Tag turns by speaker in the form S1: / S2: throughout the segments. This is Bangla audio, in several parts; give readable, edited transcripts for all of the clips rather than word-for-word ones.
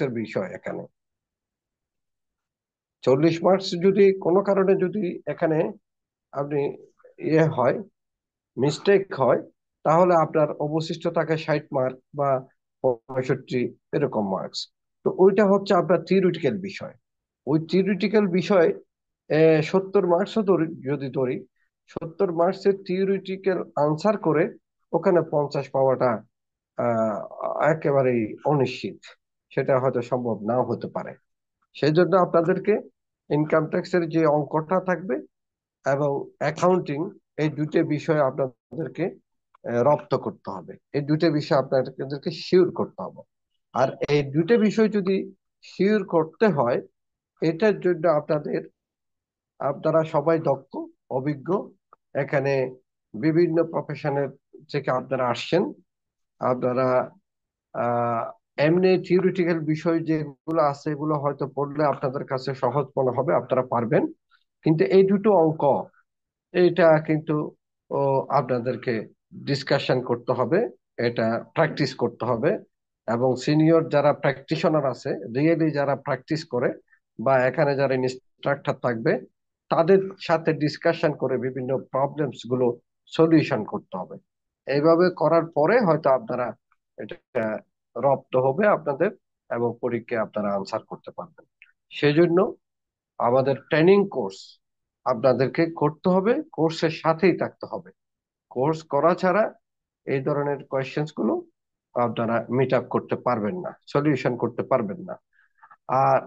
S1: মার্কসের বিষয় এখানে। 40 মার্কস যদি কোনো কারণে যদি এখানে আপনি হয়, মিস্টেক হয়, তাহলে আপনার অবশিষ্ট থাকে 60 মার্ক বা 65 এরকম মার্কস। তো ওইটা হচ্ছে আপনার থিওরিটিক্যাল বিষয়। ওই থিওরিটিক্যাল বিষয় 70 মার্কসও যদি ধরি, 70 মার্কসের থিওরিটিক্যাল আনসার করে ওখানে 50 পাওয়াটা আহ একেবারেই অনিশ্চিত। সেটা হয়তো সম্ভব নাও হতে পারে। সেই জন্য আপনাদেরকে ইনকাম ট্যাক্সের যে অঙ্কটা থাকবে এবং অ্যাকাউন্টিং, এই দুটো বিষয় আপনাদেরকে রপ্ত করতে হবে। এই দুটো বিষয় আপনাদেরকে শিওর করতে হবে। আর এই দুটো বিষয় যদি শিওর করতে হয়, এটার জন্য আপনারা সবাই দক্ষ, অভিজ্ঞ। এখানে বিভিন্ন প্রফেশনের থেকে আপনারা আসছেন। আপনারা আহ এমনি থিওরিটিক্যাল বিষয় যেগুলো আছে এগুলো হয়তো পড়লে আপনাদের কাছে সহজ মনে হবে, আপনারা পারবেন। কিন্তু এই দুটো অঙ্ক, এটা কিন্তু ও আপনাদেরকে ডিসকাশন করতে হবে, এটা প্র্যাকটিস করতে হবে। এবং সিনিয়র যারা প্র্যাকটিশনার আছে, রিয়েলি যারা প্র্যাকটিস করে, বা এখানে যারা ইনস্ট্রাক্টর থাকবে, তাদের সাথে ডিসকাশন করে বিভিন্ন প্রবলেমস গুলো সলিউশন করতে হবে। এইভাবে করার পরে হয়তো আপনারা এটা রপ্ত হবে আপনাদের, এবং পরীক্ষায় আপনারা আনসার করতে পারবেন। সেজন্য আমাদের ট্রেনিং কোর্স আপনাদেরকে করতে হবে, কোর্সের সাথেই থাকতে হবে। কোর্স করা ছাড়া এই ধরনের কোয়েশ্চেন্স গুলো আপনারা মিট আপ করতে পারবেন না, সলিউশন করতে পারবেন না। আর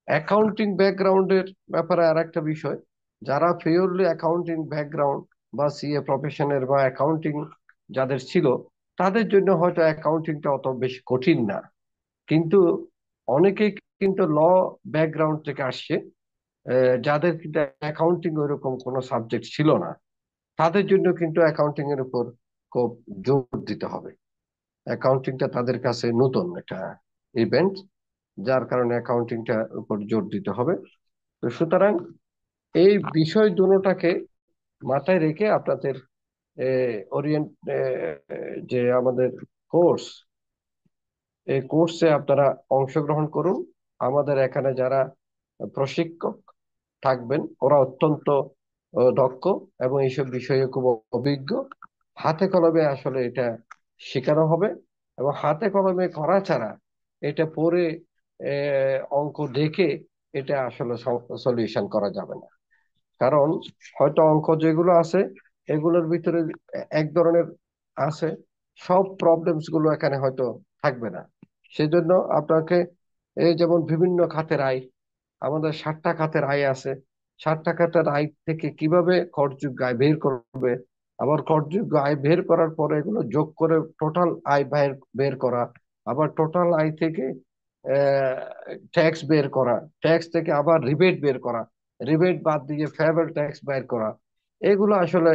S1: অ্যাকাউন্টিং ব্যাকগ্রাউন্ডের ব্যাপারে আর একটা বিষয়, যারা পিওরলি অ্যাকাউন্টিং ব্যাকগ্রাউন্ড বা সিএ প্রফেশনের বা অ্যাকাউন্টিং যাদের ছিল, তাদের জন্য হয়তো অ্যাকাউন্টিংটা অত বেশি কঠিন না। কিন্তু অনেকেই কিন্তু ল ব্যাকগ্রাউন্ড থেকে আসছে, যাদের কিন্তু অ্যাকাউন্টিং ওইরকম কোনো সাবজেক্ট ছিল না, তাদের জন্য কিন্তু অ্যাকাউন্টিং এর উপর খুব জোর দিতে হবে। অ্যাকাউন্টিংটা তাদের কাছে নতুন একটা ইভেন্ট, যার কারণে অ্যাকাউন্টিংটার উপর জোর দিতে হবে। তো সুতরাং এই বিষয় দুটোটাকে মাথায় রেখে আপনাদের ওরিয়েন্ট যে আমাদের কোর্স, এই কোর্সে আপনারা অংশগ্রহণ করুন। আমাদের এখানে যারা প্রশিক্ষক থাকবেন, ওরা অত্যন্ত দক্ষ এবং এইসব বিষয়ে খুব অভিজ্ঞ। হাতে কলমে আসলে এটা শেখানো হবে, এবং হাতে কলমে করা ছাড়া এটা পড়ে অঙ্ক দেখে এটা আসলে সলিউশন করা যাবে না। কারণ হয়তো অঙ্ক যেগুলো আছে এগুলোর ভিতরে এক ধরনের আছে, সব প্রবলেমস গুলো এখানে হয়তো থাকবে না। সেজন্য আপনাকে এই যেমন বিভিন্ন খাতের আয়, আমাদের 60টা খাতের আয় আছে, 60টা খাতের আয় থেকে কিভাবে করযোগ্য আয় বের করবে, আবার করযোগ্য আয় বের করার পরে এগুলো যোগ করে টোটাল আয় বের বের করা, আবার টোটাল আয় থেকে ট্যাক্স বের করা, ট্যাক্স থেকে আবার রিবেট বের করা, রিবেট বাদ দিয়ে ফেভার ট্যাক্স বের করা, এগুলো আসলে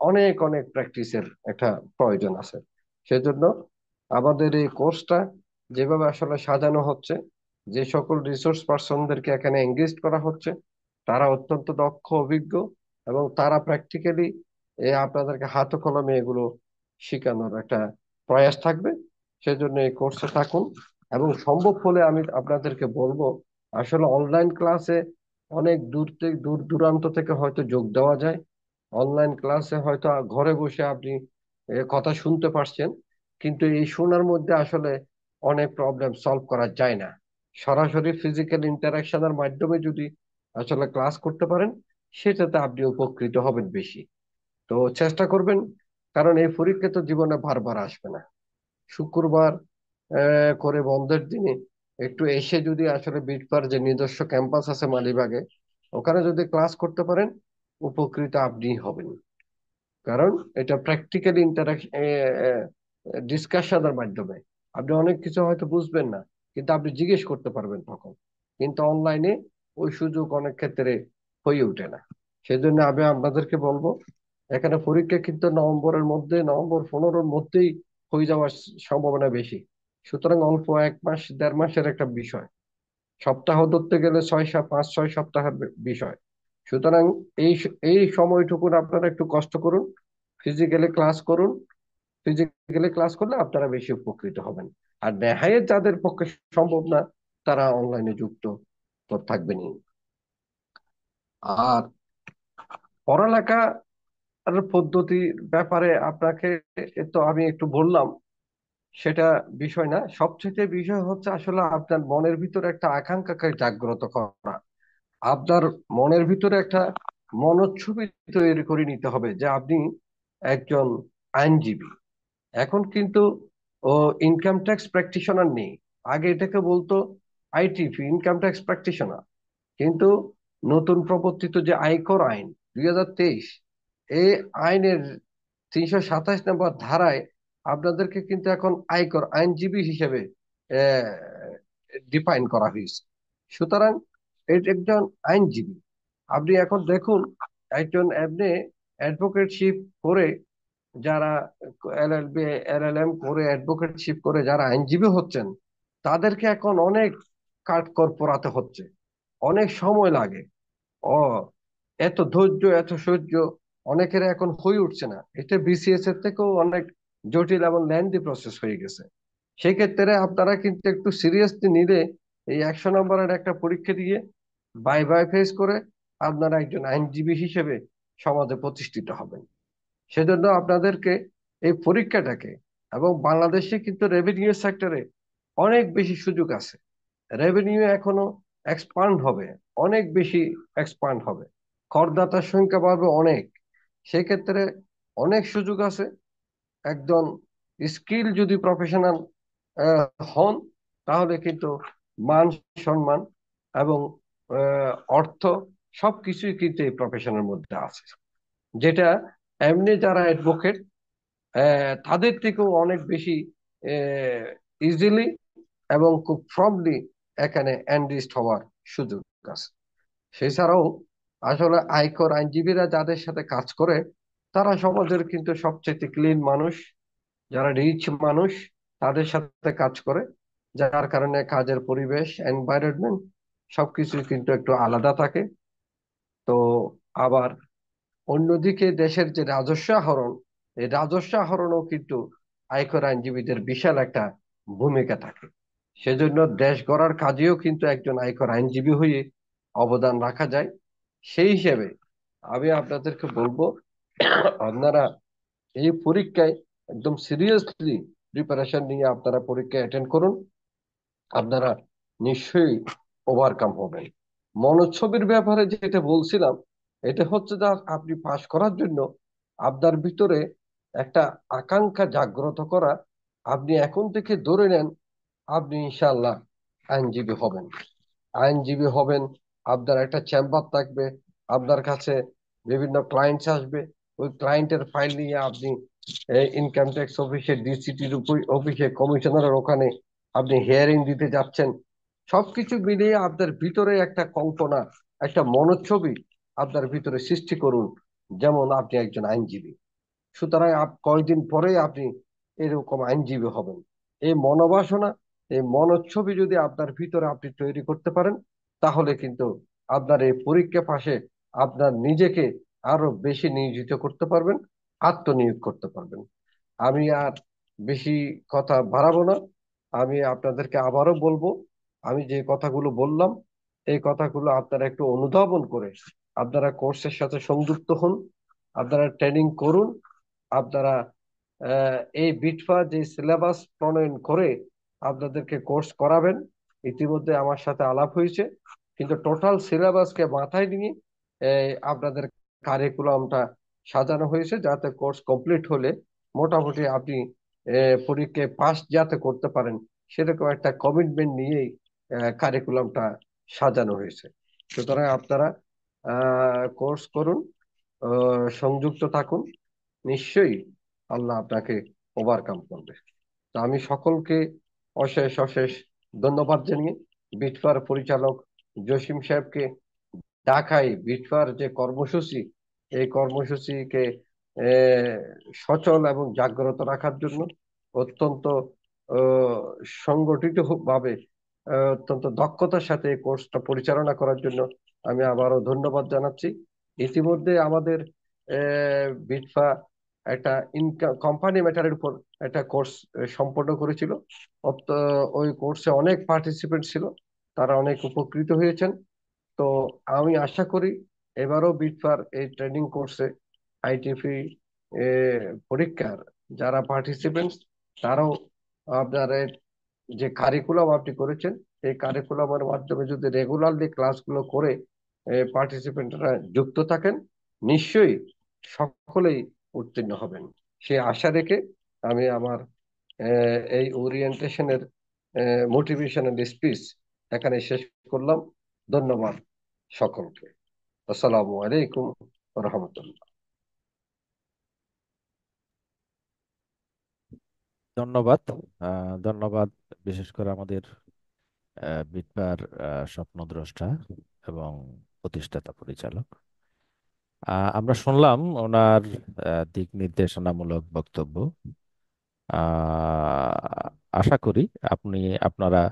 S1: অনেক অনেক প্র্যাকটিসের একটা প্রয়োজন আছে। সেজন্য আমাদের এই কোর্সটা যেভাবে আসলে সাজানো হচ্ছে, যে সকল রিসোর্স পার্সনদেরকে এখানে এঙ্গেজ করা হচ্ছে, তারা অত্যন্ত দক্ষ, অভিজ্ঞ, এবং তারা প্র্যাকটিক্যালি আপনাদেরকে হাতে কলমে এগুলো শেখানোর একটা প্রয়াস থাকবে। সেজন্য এই কোর্সে থাকুন। এবং সম্ভব হলে আমি আপনাদেরকে বলবো, আসলে অনলাইন ক্লাসে অনেক দূর থেকে দূর দূরান্ত থেকে হয়তো যোগ দেওয়া যায়। অনলাইন ক্লাসে হয়তো ঘরে বসে আপনি কথা শুনতে পারছেন, কিন্তু এই শোনার মধ্যে আসলে অনেক প্রবলেম সলভ করা যায় না। সরাসরি ফিজিক্যাল ইন্টারাকশনের মাধ্যমে যদি আসলে ক্লাস করতে পারেন, সেটাতে আপনি উপকৃত হবেন বেশি। তো চেষ্টা করবেন, কারণ এই পরীক্ষা তো জীবনে বারবার আসবে না। শুক্রবার করে বন্ধের দিনে একটু এসে যদি আসলে বিটপার যে নিজস্ব ক্যাম্পাস আছে মালিবাগে, ওখানে যদি ক্লাস করতে পারেন, উপকৃত আপনি হবেন। কারণ এটা প্র্যাকটিক্যালি ইন্টারাকশন, ডিসকাশনের মাধ্যমে আপনি অনেক কিছু হয়তো বুঝবেন না, কিন্তু আপনি জিজ্ঞেস করতে পারবেন তখন। কিন্তু অনলাইনে ওই সুযোগ অনেক ক্ষেত্রে হয়ে ওঠে না। সেজন্য আমি আপনাদেরকে বলবো, এখানে পরীক্ষা কিন্তু নভেম্বরের মধ্যে, নভেম্বর 15-র মধ্যেই হয়ে যাওয়ার সম্ভাবনা বেশি। সুতরাং অল্প 1 মাস 1.5 মাসের একটা বিষয়, সপ্তাহ ধরতে গেলে 5-6 সপ্তাহের বিষয়। সুতরাং এই এই সময়টুকু আপনারা একটু কষ্ট করুন, ফিজিক্যালি ক্লাস করুন। ফিজিক্যালি ক্লাস করলে আপনারা বেশি উপকৃত হবেন। আর নেহায়েত যাদের পক্ষে সম্ভব না, তারা অনলাইনে যুক্ত তো থাকবেনই। আর পড়ালেখার পদ্ধতির ব্যাপারে আপনাকে তো আমি একটু বললাম, সেটা বিষয় না। সবচেয়ে বিষয় হচ্ছে আসলে আপনার মনের ভিতরে একটা আকাঙ্ক্ষাকে জাগ্রত করা। আপনার মনের ভিতরে একটা মনোচ্ছবি তৈরি করে নিতে হবে যে আপনি একজন আইনজীবী। এখন কিন্তু ও ইনকাম ট্যাক্স প্র্যাকটিশনার নেই। আগে এটাকে বলতো আইটিপি, ইনকাম ট্যাক্স প্র্যাকটিশনার। কিন্তু নতুন প্রবর্তিত যে আয়কর আইন 2023, এই আইনের 327 নম্বর ধারায় আপনাদেরকে কিন্তু এখন আয়কর আইনজীবী হিসেবে ডিফাইন করা হয়েছে। সুতরাং এটা একজন আইনজীবী। আপনি এখন দেখুন, একজন এমনি অ্যাডভোকেটশিপ করে যারা এলএলবি এলএলএম করে অ্যাডভোকেটশিপ করে যারা আইনজীবী হচ্ছেন, তাদেরকে এখন অনেক কাঠখড় পোড়াতে হচ্ছে, অনেক সময় লাগে। ও, এত ধৈর্য এত সহ্য অনেকের এখন হয়ে উঠছে না। এটা বিসিএস এর থেকেও অনেক জটিল এবং লেন্দি প্রসেস হয়ে গেছে। সেক্ষেত্রে আপনারা কিন্তু একটু সিরিয়াসলি নিলে এই 100 নম্বরের একটা পরীক্ষা দিয়ে বাই বাই ফেস করে আপনারা একজন আইনজীবী হিসেবে সমাজে প্রতিষ্ঠিত হবেন। সেজন্য আপনাদেরকে এই পরীক্ষাটাকে, এবং বাংলাদেশে কিন্তু রেভিনিউ সেক্টরে অনেক বেশি সুযোগ আছে। রেভিনিউ এখনো এক্সপান্ড হবে, অনেক বেশি এক্সপান্ড হবে। করদাতার সংখ্যা বাড়বে অনেক। সেক্ষেত্রে অনেক সুযোগ আছে। একজন স্কিল যদি প্রফেশনাল হন, তাহলে কিন্তু মান সম্মান এবং অর্থ সবকিছুই কিন্তু এই প্রফেশনের মধ্যে আছে, যেটা এমনি যারা অ্যাডভোকেট তাদের থেকেও অনেক বেশি ইজিলি এবং খুব প্রম্পটলি এখানে এনলিস্ট হওয়ার সুযোগ আছে। সেছাড়াও আসলে আয়কর আইনজীবীরা যাদের সাথে কাজ করে, তারা সমাজের কিন্তু সবচেয়ে ক্লিন মানুষ, যারা রিচ মানুষ, তাদের সাথে কাজ করে। যার কারণে কাজের পরিবেশ, এনভায়রনমেন্ট সবকিছুই কিন্তু একটু আলাদা থাকে। তো আবার অন্যদিকে দেশের যে রাজস্ব আহরণ, এই রাজস্ব আহরণও কিন্তু আয়কর আইনজীবীদের বিশাল একটা ভূমিকা থাকে। সেজন্য দেশ গড়ার কাজেও কিন্তু একজন আয়কর আইনজীবী হয়ে অবদান রাখা যায়। সেই হিসেবে আমি আপনাদেরকে বলবো, আপনারা এই পরীক্ষায় একদম সিরিয়াসলি প্রিপারেশন নিয়ে আপনারা পরীক্ষা অ্যাটেন্ড করুন। আপনারা নিশ্চয়ই ওভারকাম হবেন। মনোচ্ছবির ব্যাপারে যেটা বলছিলাম, এটা হচ্ছে যে আপনি পাশ করার জন্য আপনার ভিতরে একটা আকাঙ্ক্ষা জাগ্রত করা। আপনি এখন থেকে ধরে নেন আপনি ইনশাল্লাহ আইনজীবী হবেন। আইনজীবী হবেন, আপনার একটা চেম্বার থাকবে, আপনার কাছে বিভিন্ন ক্লায়েন্টস আসবে। ওই ক্লায়েন্টের ফাইল নিয়ে আপনি ইনকাম ট্যাক্স অফিসে, ডিসিটির অফিসে, কমিশনারের ওখানে আপনি হিয়ারিং দিতে যাচ্ছেন। সবকিছু মিলিয়ে আপনার ভিতরে একটা কল্পনা, একটা মনোচ্ছবি আপনার ভিতরে সৃষ্টি করুন, যেমন আপনি একজন আইনজীবী। সুতরাং কয়েকদিন পরেই আপনি এরকম আইনজীবী হবেন। এই মনোবাসনা, এই মনোচ্ছবি যদি আপনার ভিতরে আপনি তৈরি করতে পারেন, তাহলে কিন্তু আপনার এই পরীক্ষা পাশে আপনার নিজেকে আরো বেশি নিয়োজিত করতে পারবেন, আত্মনিয়োগ করতে পারবেন। আমি আর বেশি কথা বাড়াবো না। আমি আপনাদেরকে আবারও বলবো, আমি যে কথাগুলো বললাম, এই কথাগুলো আপনারা একটু অনুধাবন করে আপনারা কোর্সের সাথে সংযুক্ত হন, আপনারা ট্রেনিং করুন। আপনারা এই বিটফা যে সিলেবাস প্রণয়ন করে আপনাদেরকে কোর্স করাবেন, ইতিমধ্যে আমার সাথে আলাপ হয়েছে। কিন্তু টোটাল সিলেবাসকে মাথায় নিয়ে আপনাদের কারিকুলামটা সাজানো হয়েছে, যাতে কোর্স কমপ্লিট হলে মোটামুটি আপনি পরীক্ষায় পাস যাতে করতে পারেন, সেরকম একটা কমিটমেন্ট নিয়েই কারিকুলামটা সাজানো হয়েছে। সুতরাং আপনারা কোর্স করুন, সংযুক্ত থাকুন, নিশ্চয়ই আল্লাহ আপনাকে ওভারকাম করবে। তো আমি সকলকে অশেষ অশেষ ধন্যবাদ জানিয়ে বিটফার পরিচালক জসিম সাহেবকে, ঢাকায় বিটফার যে কর্মসূচি, এই কর্মসূচিকে আহ, সচল এবং জাগ্রত রাখার জন্য অত্যন্ত আহ, সংগঠিত ভাবে অত্যন্ত দক্ষতার সাথে এই কোর্সটা পরিচালনা করার জন্য আমি আবারও ধন্যবাদ জানাচ্ছি। ইতিমধ্যে আমাদের বিটফা একটা ইনকাম কোম্পানি ম্যাটারের উপর একটা কোর্স সম্পন্ন করেছিল। ওই কোর্সে অনেক পার্টিসিপেন্ট ছিল, তারা অনেক উপকৃত হয়েছেন। তো আমি আশা করি এবারও বিটফার এই ট্রেনিং কোর্সে আইটিপি পরীক্ষার যারা পার্টিসিপেন্টস, তারাও আপনার যে কারিকুলাম আপনি করেছেন, এই কারিকুলামের মাধ্যমে যদি রেগুলারলি ক্লাসগুলো করে পার্টিসিপেন্টরা যুক্ত থাকেন, নিশ্চয়ই সকলেই উত্তীর্ণ হবেন। সে আশা রেখে আমি আমার এই ওরিয়েন্টেশনের মোটিভেশনাল স্পিচ এখানে শেষ করলাম। ধন্যবাদ সকলকে। আসসালামু আলাইকুম রহমতুল্লাহ।
S2: ধন্যবাদ। ধন্যবাদ বিশেষ করে আমাদের বিটবার স্বপ্নদ্রষ্টা এবং প্রতিষ্ঠাতা পরিচালক। আমরা শুনলাম ওনার দিক নির্দেশনামূলক বক্তব্য। আশা করি আপনি আপনারা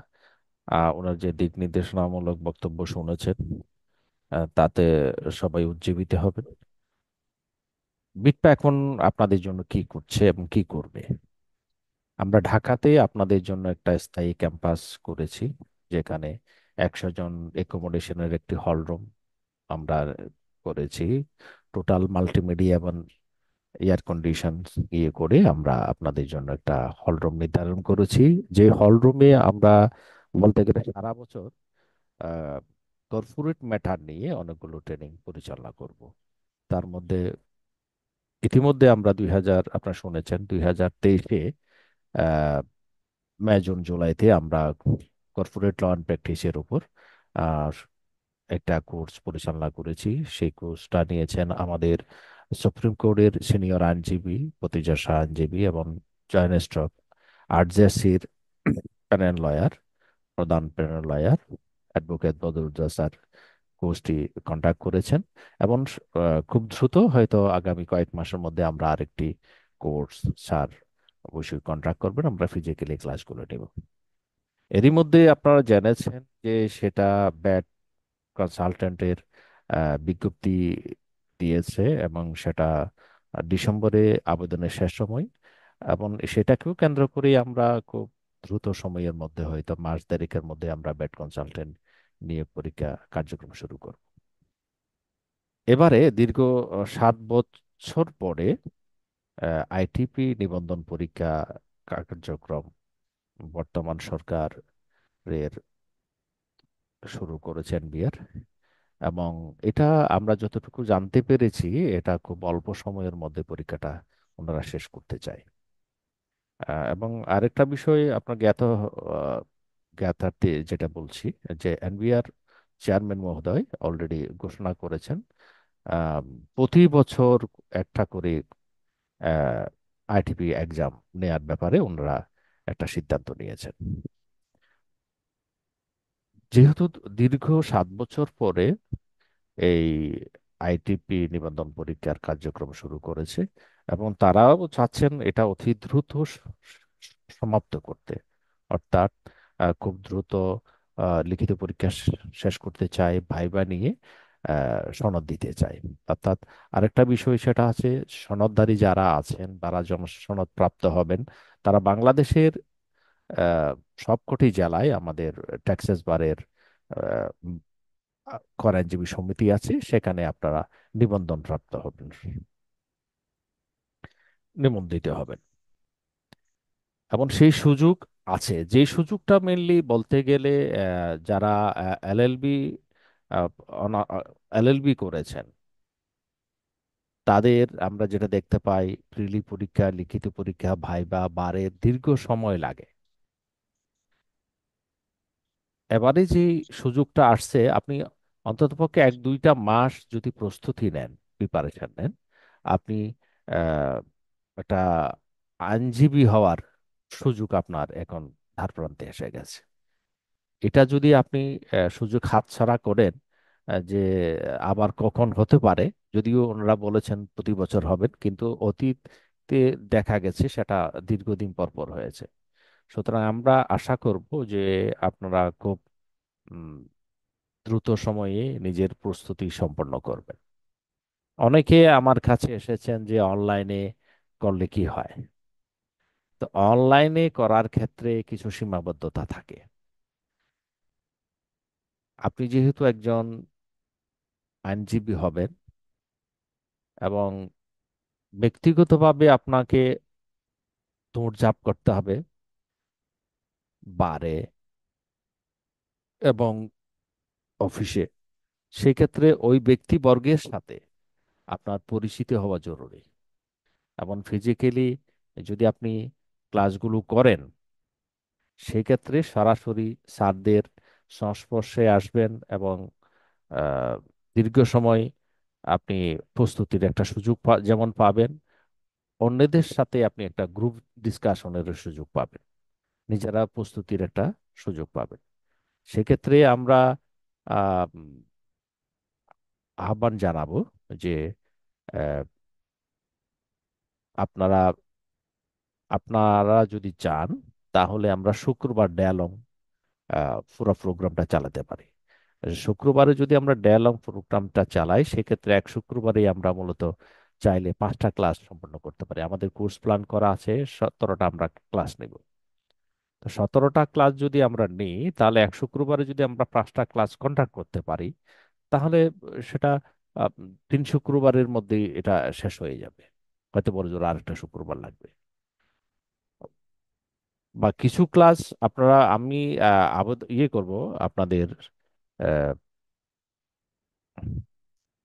S2: ওনার যে দিক নির্দেশনামূলক বক্তব্য শুনেছেন, তাতে সবাই উজ্জীবিত হবেন। বিটপা এখন আপনাদের জন্য কি করছে এবং কি করবে? আমরা ঢাকাতে আপনাদের জন্য একটা স্থায়ী ক্যাম্পাস করেছি, যেখানে 100 জন একোমোডেশনের একটি হল রুম আমরা করেছি। টোটাল মাল্টিমিডিয়া এবং এয়ার কন্ডিশন ইয়ে করে আমরা আপনাদের জন্য একটা হল রুম নির্ধারণ করেছি। যে হল রুমে আমরা বলতে গেলে সারা বছর কর্পোরেট ম্যাটার নিয়ে অনেকগুলো ট্রেনিং পরিচালনা করব। তার মধ্যে ইতিমধ্যে আমরা 2000, আপনারা শুনেছেন, 2023-এ মে জুন জুলাইতে আমরা কর্পোরেট ল অ্যান্ড প্র্যাকটিসের উপর আহ, একটা কোর্স পরিচালনা করেছি। সেই কোর্সটা নিয়েছেন আমাদের সুপ্রিম কোর্টের সিনিয়র আইনজীবী প্রতিজা শাহ আইনজীবী এবং জয়েন স্ট্রক আরজেসির প্যানেল লয়ার, প্রধান panel lawyer advocate Badruddoza sir কোর্সটি কন্ডাক্ট করেছেন। এবং খুব দ্রুত, হয়তো আগামী কয়েক মাসের মধ্যে, আমরা আরেকটি কোর্স স্যার অবশ্যই কন্ডাক্ট করবেন, আমরা ফিজিক্যালি ক্লাসগুলো নেব। এরই মধ্যে আপনারা জেনেছেন যে সেটা ব্যাট কনসালটেন্টের বিজ্ঞপ্তি দিয়েছে এবং সেটা ডিসেম্বরে আবেদনের শেষ সময়। এবং সেটাকেও কেন্দ্র করে আমরা খুব দ্রুত সময়ের মধ্যে, হয়তো মার্চ তারিখের মধ্যে, আমরা ব্যাট কনসালটেন্ট নিয়োগ পরীক্ষা কার্যক্রম শুরু করব। এবারে দীর্ঘ 7 বছর পরে আইটিপি নিবন্ধন পরীক্ষা কার্যক্রম বর্তমান সরকারের শুরু করেছেন বিয়ার। এবং এটা আমরা যতটুকু জানতে পেরেছি, এটা খুব অল্প সময়ের মধ্যে পরীক্ষাটা ওনারা শেষ করতে চায়। এবং আরেকটা বিষয় আপনার জ্ঞাতার্থে যেটা বলছি, যে এনবিআর চেয়ারম্যান মহোদয় অলরেডি ঘোষণা করেছেন আহ, প্রতি বছর একটা করে আইটিপি এক্সাম নেয়ার ব্যাপারে ওনারা একটা সিদ্ধান্ত নিয়েছেন। যেহেতু দীর্ঘ 7 বছর পরে এই আইটিপি নিবন্ধন পরীক্ষার কার্যক্রম শুরু করেছে, এবং তারাও চাচ্ছেন এটা অতি দ্রুত সমাপ্ত করতে। অর্থাৎ খুব দ্রুত লিখিত পরীক্ষা শেষ করতে চায়, ভাইবা নিয়ে সনদ দিতে চায়। অর্থাৎ আরেকটা বিষয় সেটা আছে, সনদধারী যারা আছেন, তারা সনদ প্রাপ্ত হবেন, তারা বাংলাদেশের আহ, সবকটি জেলায় আমাদের ট্যাক্সেস বারের কর আইনজীবী সমিতি আছে, সেখানে আপনারা নিবন্ধন প্রাপ্ত হবেন, নিবন্ধিত হবেন। এবং সেই সুযোগ আছে, যে সুযোগটা মেনলি বলতে গেলে যারা এলএলবি এলএলবি করেছেন, তাদের আমরা যেটা দেখতে পাই, প্রিলি পরীক্ষা, লিখিত পরীক্ষা, ভাইবা বারের দীর্ঘ সময় লাগে। এবারে যে সুযোগটা আসছে, আপনি অন্ততপক্ষে 1-2টা মাস যদি প্রস্তুতি নেন, প্রিপারেশন নেন, আপনি আহ, একটা আইনজীবী হওয়ার সুযোগ আপনার এখন ধারপ্রান্তে এসে গেছে। এটা যদি আপনি সুযোগ হাতছাড়া করেন, যে আবার কখন হতে পারে, যদিও ওনারা বলেছেন প্রতি বছর হবেন, কিন্তু অতীতে দেখা গেছে সেটা দীর্ঘদিন পর পর হয়েছে। সুতরাং আমরা আশা করব যে আপনারা খুব উম, দ্রুত সময়ে নিজের প্রস্তুতি সম্পন্ন করবেন। অনেকে আমার কাছে এসেছেন যে অনলাইনে করলে কি হয়? তো অনলাইনে করার ক্ষেত্রে কিছু সীমাবদ্ধতা থাকে। আপনি যেহেতু একজন আইনজীবী হবেন এবং ব্যক্তিগতভাবে আপনাকে দৌড়ঝাঁপ করতে হবে বারে এবং অফিসে, সেক্ষেত্রে ওই ব্যক্তিবর্গের সাথে আপনার পরিচিতি হওয়া জরুরি। এবং ফিজিক্যালি যদি আপনি ক্লাসগুলো করেন, সেক্ষেত্রে সরাসরি স্যারদের সংস্পর্শে আসবেন এবং আহ, দীর্ঘ সময় আপনি প্রস্তুতির একটা সুযোগ যেমন পাবেন, অন্যদের সাথে আপনি একটা গ্রুপ ডিসকাশনের সুযোগ পাবেন, নিজেরা প্রস্তুতির একটা সুযোগ পাবেন। সেক্ষেত্রে আমরা আহ, উম, আহ্বান জানাবো যে আহ, আপনারা আপনারা যদি চান, তাহলে আমরা শুক্রবার ডেলং পুরো প্রোগ্রামটা চালাতে পারি। শুক্রবারে যদি আমরা ডে লং প্রোগ্রামটা চালাই, সেক্ষেত্রে এক শুক্রবারেই আমরা মূলত চাইলে 5টা ক্লাস সম্পন্ন করতে পারি। আমাদের কোর্স প্ল্যান করা আছে 17টা আমরা ক্লাস নেব। তো 17টা ক্লাস যদি আমরা নিই, তাহলে এক শুক্রবারে যদি আমরা 5টা ক্লাস কন্ডাক্ট করতে পারি, তাহলে সেটা 3 শুক্রবারের মধ্যেই এটা শেষ হয়ে যাবে। হয়তো বড় জোর আরেকটা শুক্রবার লাগবে। বা কিছু ক্লাস আপনারা, আমি ইয়ে করব, আপনাদের আহ,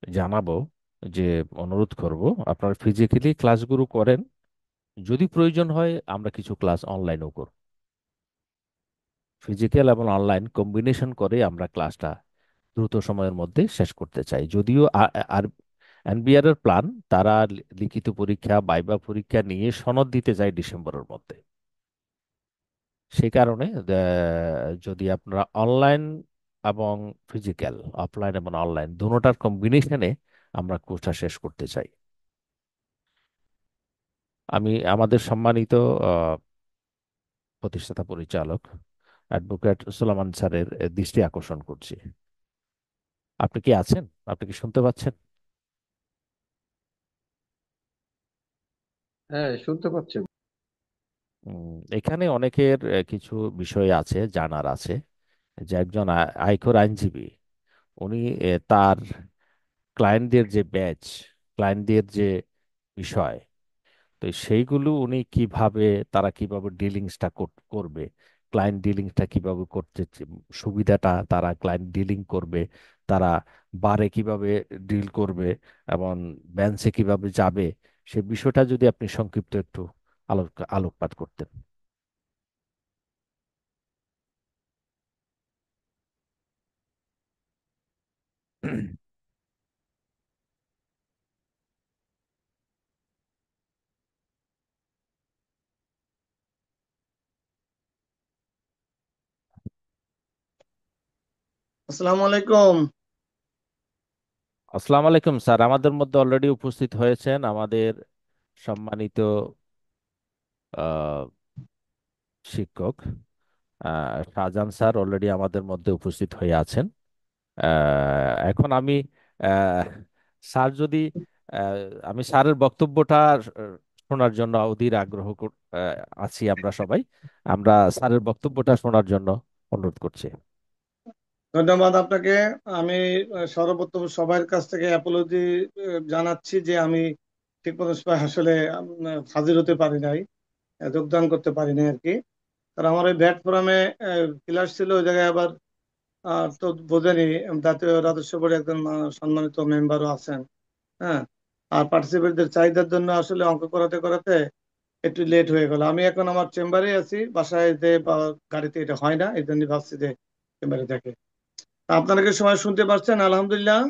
S2: জানাবো যে, অনুরোধ করব আপনারা ফিজিক্যালি ক্লাসগুলো করেন। যদি প্রয়োজন হয় আমরা কিছু ক্লাস অনলাইনেও করব। ফিজিক্যাল এবং অনলাইন কম্বিনেশন করে আমরা ক্লাসটা দ্রুত সময়ের মধ্যে শেষ করতে চাই। যদিও আর এনবিআর এর প্ল্যান, তারা লিখিত পরীক্ষা ভাইবা পরীক্ষা নিয়ে সনদ দিতে যায় ডিসেম্বরের মধ্যে। সেই কারণে যদি আপনারা অনলাইন এবং ফিজিক্যাল, অফলাইন এবং অনলাইন দুটোটার কম্বিনেশনে আমরা কোর্সটা শেষ করতে চাই। আমি আমাদের সম্মানিত আহ, প্রতিষ্ঠাতা পরিচালক অ্যাডভোকেট সুলাইমান স্যারের দৃষ্টি আকর্ষণ করছি। আপনি কি আছেন? আপনি কি শুনতে পাচ্ছেন?
S1: হ্যাঁ, শুনতে পাচ্ছেন।
S2: এখানে অনেকের কিছু বিষয় আছে, জানার আছে। যে একজন আয়কর আইনজীবী, উনি তার ক্লায়েন্টদের যে ব্যাচ, ক্লায়েন্টদের যে বিষয়, তো সেইগুলো উনি কিভাবে, তারা কিভাবে ডিলিংসটা করবে, ক্লায়েন্ট ডিলিংসটা কিভাবে করতে সুবিধাটা, তারা ক্লায়েন্ট ডিলিং করবে, তারা বারে কিভাবে ডিল করবে এবং বেঞ্চে কিভাবে যাবে, সে বিষয়টা যদি আপনি সংক্ষিপ্ত একটু আলোকপাত করতেন।
S3: আসসালামু আলাইকুম।
S2: আসসালামু আলাইকুম স্যার, আমাদের মধ্যে অলরেডি উপস্থিত হয়েছেন আমাদের সম্মানিত আহ, শিক্ষক শাহজাহান স্যার, অলরেডি আমাদের মধ্যে উপস্থিত হয়ে আছেন। এখন আমি আহ, স্যার যদি আহ, আমি স্যারের বক্তব্যটা শোনার জন্য অধীর আগ্রহ আছি আমরা সবাই। আমরা স্যারের বক্তব্যটা শোনার জন্য অনুরোধ করছি।
S3: ধন্যবাদ আপনাকে। আমি সর্বপ্রথম সবার কাছ থেকে অ্যাপোলজি জানাচ্ছি যে আমি ঠিকমতো আসলে হাজির হতে পারি নাই, যোগদান করতে পারি নাই আর কি। কারণ আমার ওই ভ্যাট ফোরামে ক্লাস ছিল, ওই জায়গায় আবার তো বোঝেনি, জাতীয় রাজস্ব বোর্ডে একজন সম্মানিত মেম্বারও আছেন। হ্যাঁ, আর পার্টিসিপেন্টদের চাহিদার জন্য আসলে অঙ্ক করাতে করাতে একটু লেট হয়ে গেল। আমি এখন আমার চেম্বারে আছি, বাসায় যে বা গাড়িতে এটা হয় না, এই জন্য ভাবছি যে চেম্বারে দেখে। আপনারা কি সময় শুনতে পাচ্ছেন? আলহামদুলিল্লাহ।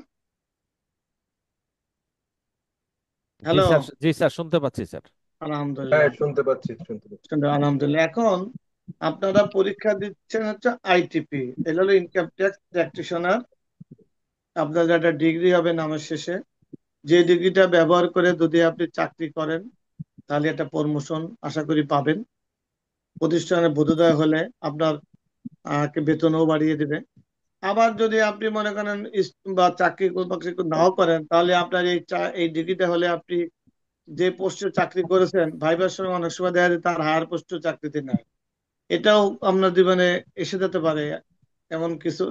S2: জি
S3: হ্যালো।
S2: স্যার, জি স্যার, শুনতে পাচ্ছি স্যার।
S1: হ্যাঁ,
S3: আলহামদুলিল্লাহ।
S1: শুনতে পাচ্ছি, শুনতে পাচ্ছি।
S3: আলহামদুলিল্লাহ। এখন আপনারা পরীক্ষা দিচ্ছেন হচ্ছে আইটিপি, এটা হলো ইনকাম ট্যাক্স প্র্যাকটিশনার। আপনার একটা ডিগ্রি হবে নামের শেষে, যে ডিগ্রিটা ব্যবহার করে যদি আপনি চাকরি করেন, তাহলে একটা প্রমোশন আশা করি পাবেন। প্রতিষ্ঠানে বোধোদয় হলে আপনার বেতনও বাড়িয়ে দেবে। আবার যদি আপনি মনে করেন বা চাকরি বাকরি নাও করেন, তাহলে আপনার এই ডিগ্রিটা হলে আপনি যে পোস্টে চাকরি করেছেন ভাইবার সময় অনেক সময় দেখা যায় তার হায়ার পোস্টে চাকরিতে নেয়। এটাও আপনার জীবনে এসে যেতে পারে, এমন কিছু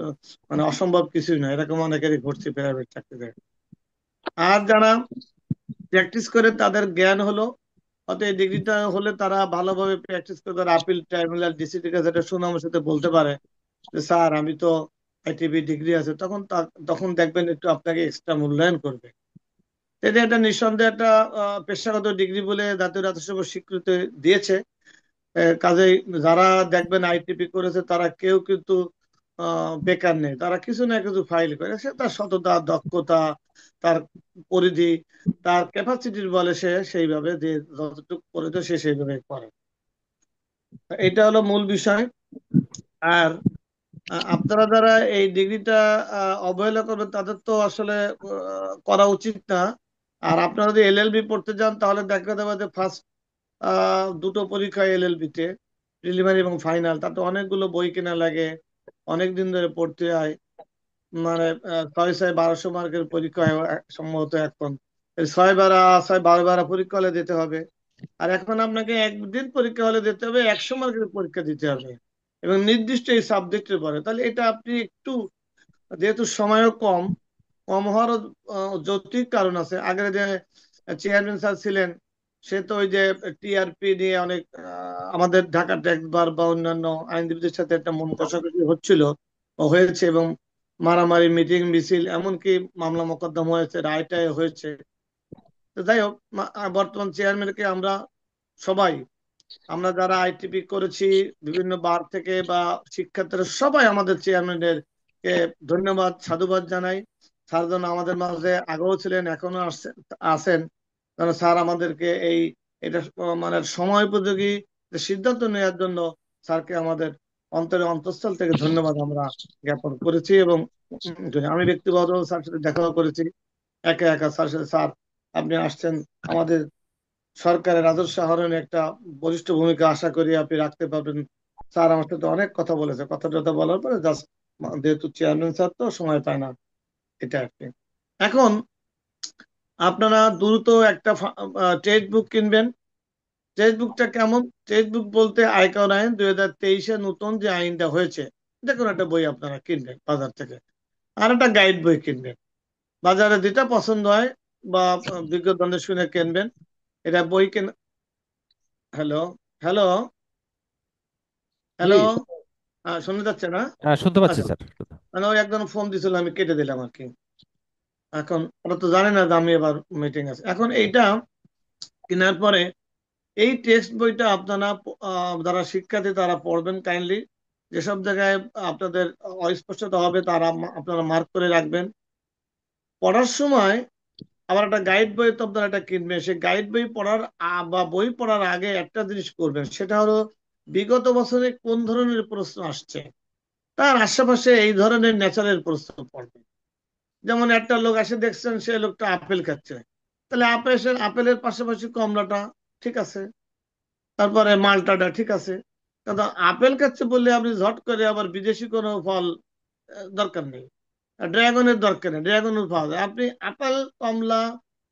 S3: মানে অসম্ভব কিছুই নয়, এরকম অনেকেরই ঘটছে প্রাইভেট চাকরিতে। আর যারা প্র্যাকটিস করে তাদের জ্ঞান হলো, অতএব এই ডিগ্রিটা হলে তারা ভালোভাবে প্র্যাকটিস করে তারা আপিল ট্রাইব্যুনাল ডিসিটির কাছে এটা সুনামের সাথে বলতে পারে যে স্যার আমি তো আইটিবি ডিগ্রি আছে, তখন তখন দেখবেন একটু আপনাকে এক্সট্রা মূল্যায়ন করবে। এটা একটা নিঃসন্দেহে একটা পেশাগত ডিগ্রি বলে জাতীয় রাজস্ব স্বীকৃতি দিয়েছে। কাজেই যারা দেখবেন আইটিপি করেছে তারা কেউ কিন্তু বেকার নেই, তারা কিছু না কিছু ফাইল করে, সে তার সততা, দক্ষতা, তার পরিধি, তার ক্যাপাসিটির বলে সে সেইভাবে যে যতটুকু করে তো সে সেইভাবে করে। এটা হলো মূল বিষয়। আর আপনারা যারা এই ডিগ্রিটা অবহেলা করবেন তাদের তো আসলে করা উচিত না। আর আপনারা যদি এলএলবি পড়তে যান তাহলে দেখা যাবে যে ফার্স্ট দুটো পরীক্ষা এলএলবি তে, প্রিলিমিনারি এবং ফাইনাল, তাতে অনেকগুলো বই কেনা লাগে, অনেক দিন ধরে পড়তে হয়। মানে 600-1200 মার্কের পরীক্ষা হয় সম্ভবত এখন। এই 6 বার 12 বার পরীক্ষা হলে দিতে হবে। আর এখন আপনাকে একদিন পরীক্ষা হলে দিতে হবে, 100 মার্কের পরীক্ষা দিতে হবে, এবং নির্দিষ্ট এই সাবজেক্টের পরে। তাহলে এটা আপনি একটু, যেহেতু সময়ও কম, কম হওয়ার যৌক্তিক কারণ আছে। আগের যে চেয়ারম্যান স্যার ছিলেন সে তো ওই যে টিআরপি নিয়ে অনেক আমাদের ঢাকা ট্যাক্স বার বা অন্যান্য আইনজীবীদের সাথে একটা মন কষাকষি হচ্ছিল, হয়েছে, এবং মারামারি, মিটিং মিছিল, এমনকি মামলা মোকদ্দমা হয়েছে, রায়টায় হয়েছে। তো যাই হোক, বর্তমান চেয়ারম্যানকে আমরা সবাই, আমরা যারা আইটিপি করেছি বিভিন্ন বার থেকে বা শিক্ষার্থীরা সবাই আমাদের চেয়ারম্যানের কে ধন্যবাদ, সাধুবাদ জানাই। স্যার যেন আমাদের মাঝে আগেও ছিলেন, এখনো আছেন, যেন স্যার আমাদেরকে এটা মানে সময় উপযোগী যে সিদ্ধান্ত নেওয়ার জন্য স্যারকে আমাদের অন্তরের অন্তঃস্থল থেকে ধন্যবাদ আমরা জ্ঞাপন করেছি। এবং আমি ব্যক্তিগত স্যার সাথে দেখাও করেছি, একা একা স্যার সাথে, স্যার আপনি আসছেন, আমাদের সরকারের রাজস্ব আহরণে একটা বলিষ্ঠ ভূমিকা আশা করি আপনি রাখতে পারবেন। স্যার আমার সাথে অনেক কথা বলেছে, কথা টথা বলার পরে জাস্ট, যেহেতু চেয়ারম্যান স্যার তো সময় পায় না, এটা আর কি। এখন আপনারা দ্রুত একটা টেক্সট বুক কিনবেন। টেক্সট বুকটা কেমন? টেক্সট বুক বলতে আয়কর আইন 2023-এ নতুন যে আইনটা হয়েছে, যে কোনো একটা বই আপনারা কিনবেন বাজার থেকে, আর একটা গাইড বই কিনবেন। বাজারে যেটা পছন্দ হয় বা বিজ্ঞজনদের শুনে কিনবেন। এটা বই কেন, হ্যালো, হ্যালো,
S1: জি।
S3: হ্যালো, শোনা যাচ্ছে না?
S2: হ্যাঁ, শুনতে পাচ্ছি
S3: আচ্ছা,
S2: স্যার।
S3: মানে ওই একজন ফোন দিছিল, আমি কেটে দিলাম আর কি। এখন ওরা তো জানে না যে আমি এবার মিটিং আছে। এখন এইটা কেনার পরে এই টেক্সট বইটা আপনারা যারা শিক্ষার্থী তারা পড়বেন কাইন্ডলি। যেসব জায়গায় আপনাদের অস্পষ্টতা হবে তারা আপনারা মার্ক করে রাখবেন। পড়ার সময় আবার একটা গাইড বই তো আপনারা একটা কিনবেন। সেই গাইড বই পড়ার বা বই পড়ার আগে একটা জিনিস করবেন, সেটা হলো বিগত বছরে কোন ধরনের প্রশ্ন আসছে, তার আশেপাশে এই ধরনের ন্যাচারাল প্রশ্ন পড়বে। যেমন একটা লোক এসে দেখছেন সে লোকটা আপেল খাচ্ছে, তাহলে আপেলের পাশাপাশি কমলাটা ঠিক আছে, তারপরে মালটাটা ঠিক আছে। কিন্তু আপেল খাচ্ছে বললে আপনি ঝট করে আবার বিদেশি কোনো ফল দরকার নেই, ড্রাগনের দরকার নেই, ড্রাগনের পাওয়া যায়। আপনি আপেল, কমলা,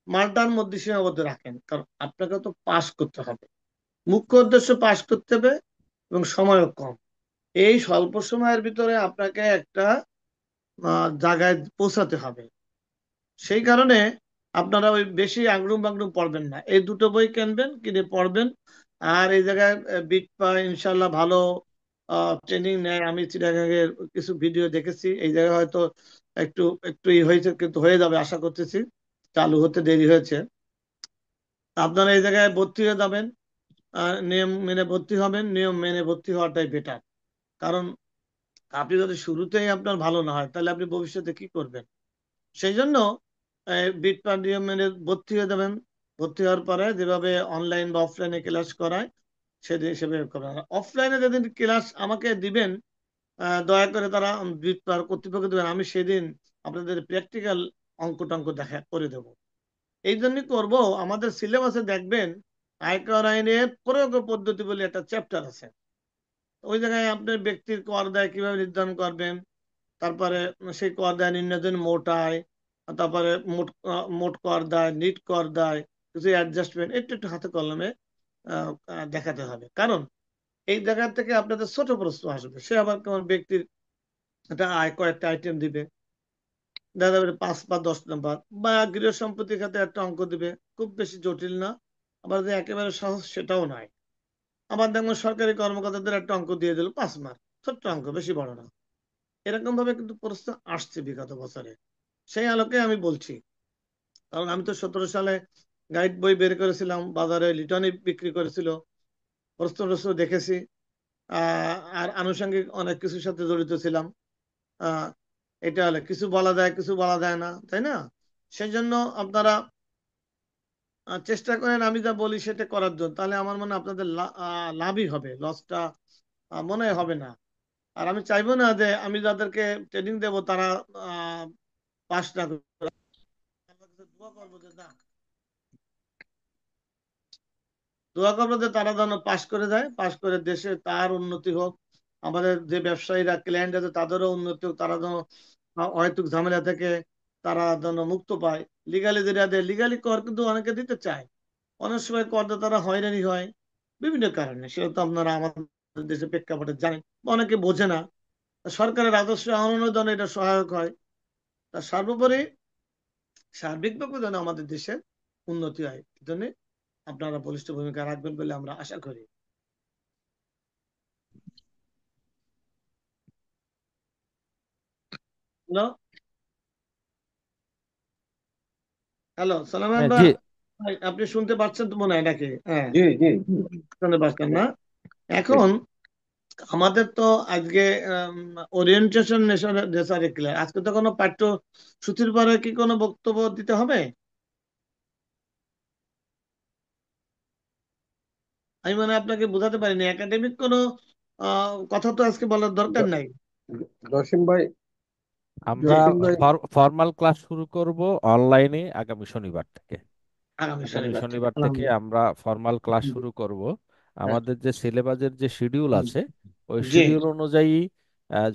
S3: মালটার মধ্যে সীমাবদ্ধ রাখেন, কারণ আপনাকে তো পাস করতে হবে, মুখ্য উদ্দেশ্য পাস করতে হবে, এবং সময়ও কম। এই স্বল্প সময়ের ভিতরে আপনাকে একটা জায়গায় পৌঁছাতে হবে। সেই কারণে আপনারা ওই বেশি আগড়ুম বাগড়ুম পড়বেন না, এই দুটো বই কিনবেন, কিনে পড়বেন। আর এই জায়গায় বিটপা ইনশাল্লাহ ভালো ট্রেনিং নেয়। আমি চিটাগাংয়ের কিছু ভিডিও দেখেছি, এই জায়গায় হয়তো একটু একটু হয়েছে, কিন্তু হয়ে যাবে আশা করতেছি, চালু হতে দেরি হয়েছে। আপনারা এই জায়গায় ভর্তি হয়ে যাবেন, নিয়ম মেনে ভর্তি হবেন, নিয়ম মেনে ভর্তি হওয়াটাই বেটার। কারণ আপনি যদি শুরুতেই আপনার ভালো না হয় তাহলে আপনি ভবিষ্যতে কি করবেন? সেই জন্য বিটপার নিয়ম মেনে ভর্তি হয়ে যাবেন। ভর্তি হওয়ার পরে যেভাবে অনলাইন বা অফলাইনে ক্লাস করায় সেদিন সেভাবে করবেন। অফলাইনে যেদিন ক্লাস আমাকে দিবেন, দয়া করে তারা বিটপার কর্তৃপক্ষ দিবেন, আমি সেদিন আপনাদের প্র্যাকটিক্যাল অঙ্ক টঙ্ক দেখা করে দেব। এই জন্যই করবো, আমাদের সিলেবাসে দেখবেন আয়কর আইনের প্রয়োগ পদ্ধতি বলে একটা চ্যাপ্টার আছে। ওই জায়গায় আপনার ব্যক্তির কর দায় কিভাবে নির্ধারণ করবেন, তারপরে সেই কর দায় নির্ণয়ের জন্য মোট আয়, তারপরে মোট মোট কর দায়, নিট কর দায়, কিছু অ্যাডজাস্টমেন্ট একটু একটু হাতে কলমে দেখাতে হবে। কারণ এই জায়গা থেকে আপনাদের ছোট প্রশ্ন আসবে, সে আবার কেমন ব্যক্তির একটা আয় কয়েকটা আইটেম দিবে, দেখা যাবে 5 বা 10 নাম্বার, বা গৃহ সম্পত্তি খাতে একটা অঙ্ক দিবে, খুব বেশি জটিল না, আবার যে একেবারে সহজ সেটাও নয়। আবার দেখবেন সরকারি কর্মকর্তাদের একটা অঙ্ক দিয়ে দিল 5 মার্ক, ছোট্ট অঙ্ক, বেশি বড় না। এরকম ভাবে কিন্তু প্রশ্ন আসছে বিগত বছরে। সেই আলোকে আমি বলছি, কারণ আমি তো 17 সালে গাইড বই বের করেছিলাম, বাজারে লিটনি বিক্রি করেছিল, প্রশ্ন টশ্ন দেখেছি, আর আনুষঙ্গিক অনেক কিছুর সাথে জড়িত ছিলাম। আহ এটা হলে কিছু বলা যায়, কিছু বলা যায় না, তাই না? সেই জন্য আপনারা চেষ্টা করেন আমি যা বলি সেটা করার জন্য, তাহলে আমার মনে হয় আপনাদের লাভই হবে, লসটা মনে হয় হবে না। আর আমি চাইবো না যে আমি যাদেরকে ট্রেনিং দেব তারা পাস না করে। আল্লাহর কাছে দোয়া করবো যে না, দোয়া করবো যে তারা যেন পাশ করে যায়, পাশ করে দেশে তার উন্নতি হোক, আমাদের যে ব্যবসায়ীরা ক্লায়েন্ট আছে তাদেরও উন্নতি হোক, তারা যেন অহেতুক ঝামেলা থেকে তারা যেন মুক্ত পায়। লিগালি যেটা দেয়, লিগালি কর কিন্তু অনেকে দিতে চায়, অনেক সময় করদাতারা হয়রানি হয় বিভিন্ন কারণে, সেটা তো আপনারা আমাদের দেশে প্রেক্ষাপটে জানেন, বা অনেকে বোঝে না। সরকারের রাজস্ব অনুদান এটা সহায়ক হয়। তা সর্বোপরি সার্বিকভাবে যেন আমাদের দেশের উন্নতি হয়, এই জন্য আপনারা বলিষ্ঠ ভূমিকা রাখবেন বলে আমরা আশা করি। হ্যালো, হ্যালো সালামান
S2: হ্যাঁ, জি।
S3: ভাই, আপনি শুনতে পাচ্ছেন তো মনে হয় নাকি? হ্যাঁ,
S1: জি জি
S3: শুনতে পাচ্ছেন না?
S1: জি।
S3: এখন আমাদের তো আজকে ওরিয়েন্টেশন নেশারিক্লার, আজকে তো কোনো পাঠ্যসূচির পরে কি কোনো বক্তব্য দিতে হবে? আমি মানে আপনাকে বোঝাতে পারিনি, একাডেমিক কোনো কথা তো আজকে বলার দরকার
S1: জ-
S3: নাই।
S1: জসিম ভাই,
S2: আমরা
S1: জসিম ভাই।
S2: ফর্মাল ক্লাস শুরু করব অনলাইনে আগামী শনিবার থেকে।
S3: আগামী
S2: আগামী
S3: শনিবার থেকে,
S2: শনিবার থেকে
S3: আলহামদুলিল্লাহ।
S2: আমরা ফর্মাল ক্লাস শুরু করব।
S3: হ্যাঁ,
S2: আমাদের যে সিলেবাসের যে শিডিউল আছে, ওই
S3: জি,
S2: শিডিউল অনুযায়ী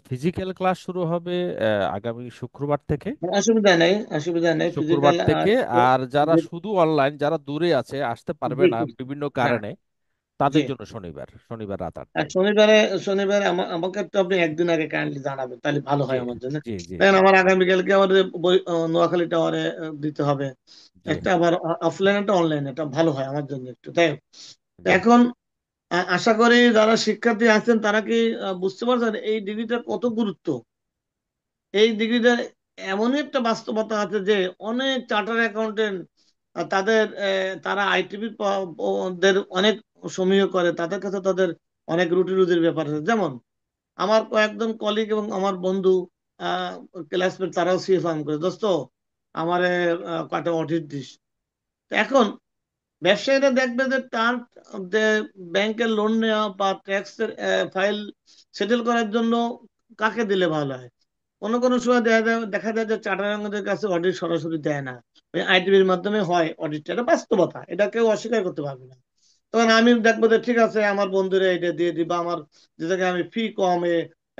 S2: ফিজিক্যাল ক্লাস শুরু হবে আগামী শুক্রবার থেকে।
S3: অসুবিধা নেই, অসুবিধা নেই,
S2: শুক্রবার
S3: ফিজিক্যাল।
S2: থেকে। আর যারা শুধু অনলাইন, যারা দূরে আছে, আসতে পারবে
S3: জি
S2: না
S3: জি,
S2: বিভিন্ন
S3: হ্যাঁ,
S2: কারণে,
S3: জি।
S2: তাদের জন্য শনিবার, শনিবার রাত
S3: আর
S2: 8টায়।
S3: শনিবারে, শনিবারে আমাকে একটু আপনি একদিন আগে কাইন্ডলি জানাবেন, তাহলে ভালো
S2: জি
S3: হয় আমার জন্য।
S2: জি জি
S3: দেখেন
S2: জি
S3: আমার আগামীকালকে আমার নোয়াখালী টাওয়ারে দিতে হবে
S2: জি
S3: একটা, আবার অফলাইন একটা অনলাইন, এটা ভালো হয় আমার জন্য একটু, তাই হোক। তো
S2: জি।
S3: এখন আশা করি যারা শিক্ষার্থী আছেন তারা কি বুঝতে পারছেন এই ডিগ্রিটা কত গুরুত্ব। এই ডিগ্রিটা এমনই একটা বাস্তবতা আছে যে অনেক চার্টার অ্যাকাউন্টেন্ট তাদের তারা আইটিভি দের অনেক সমীহ করে, তাদের কাছে তাদের অনেক রুটি রুজির ব্যাপার আছে। যেমন আমার কয়েকজন কলিগ এবং আমার বন্ধু ক্লাসমেট, তারাও সিএ ফার্ম করে, দোস্ত আমার কয়টা অডিট দিস। তো এখন ব্যবসায়ীরা দেখবে যে তার যে ব্যাংকের লোন নেওয়া বা ট্যাক্সের ফাইল সেটেল করার জন্য কাকে দিলে ভালো হয়। কোনো কোনো সময় দেখা যায় যে চার্টার কাছে অডিট সরাসরি দেয় না, ওই আইটিভির মাধ্যমে হয় অডিটটা, এটা বাস্তবতা, এটা কেউ অস্বীকার করতে পারবে না। তখন আমি দেখবো যে ঠিক আছে, আমার বন্ধুরা এটা দিয়ে দিবা, আমার যে জায়গায় আমি ফি কমে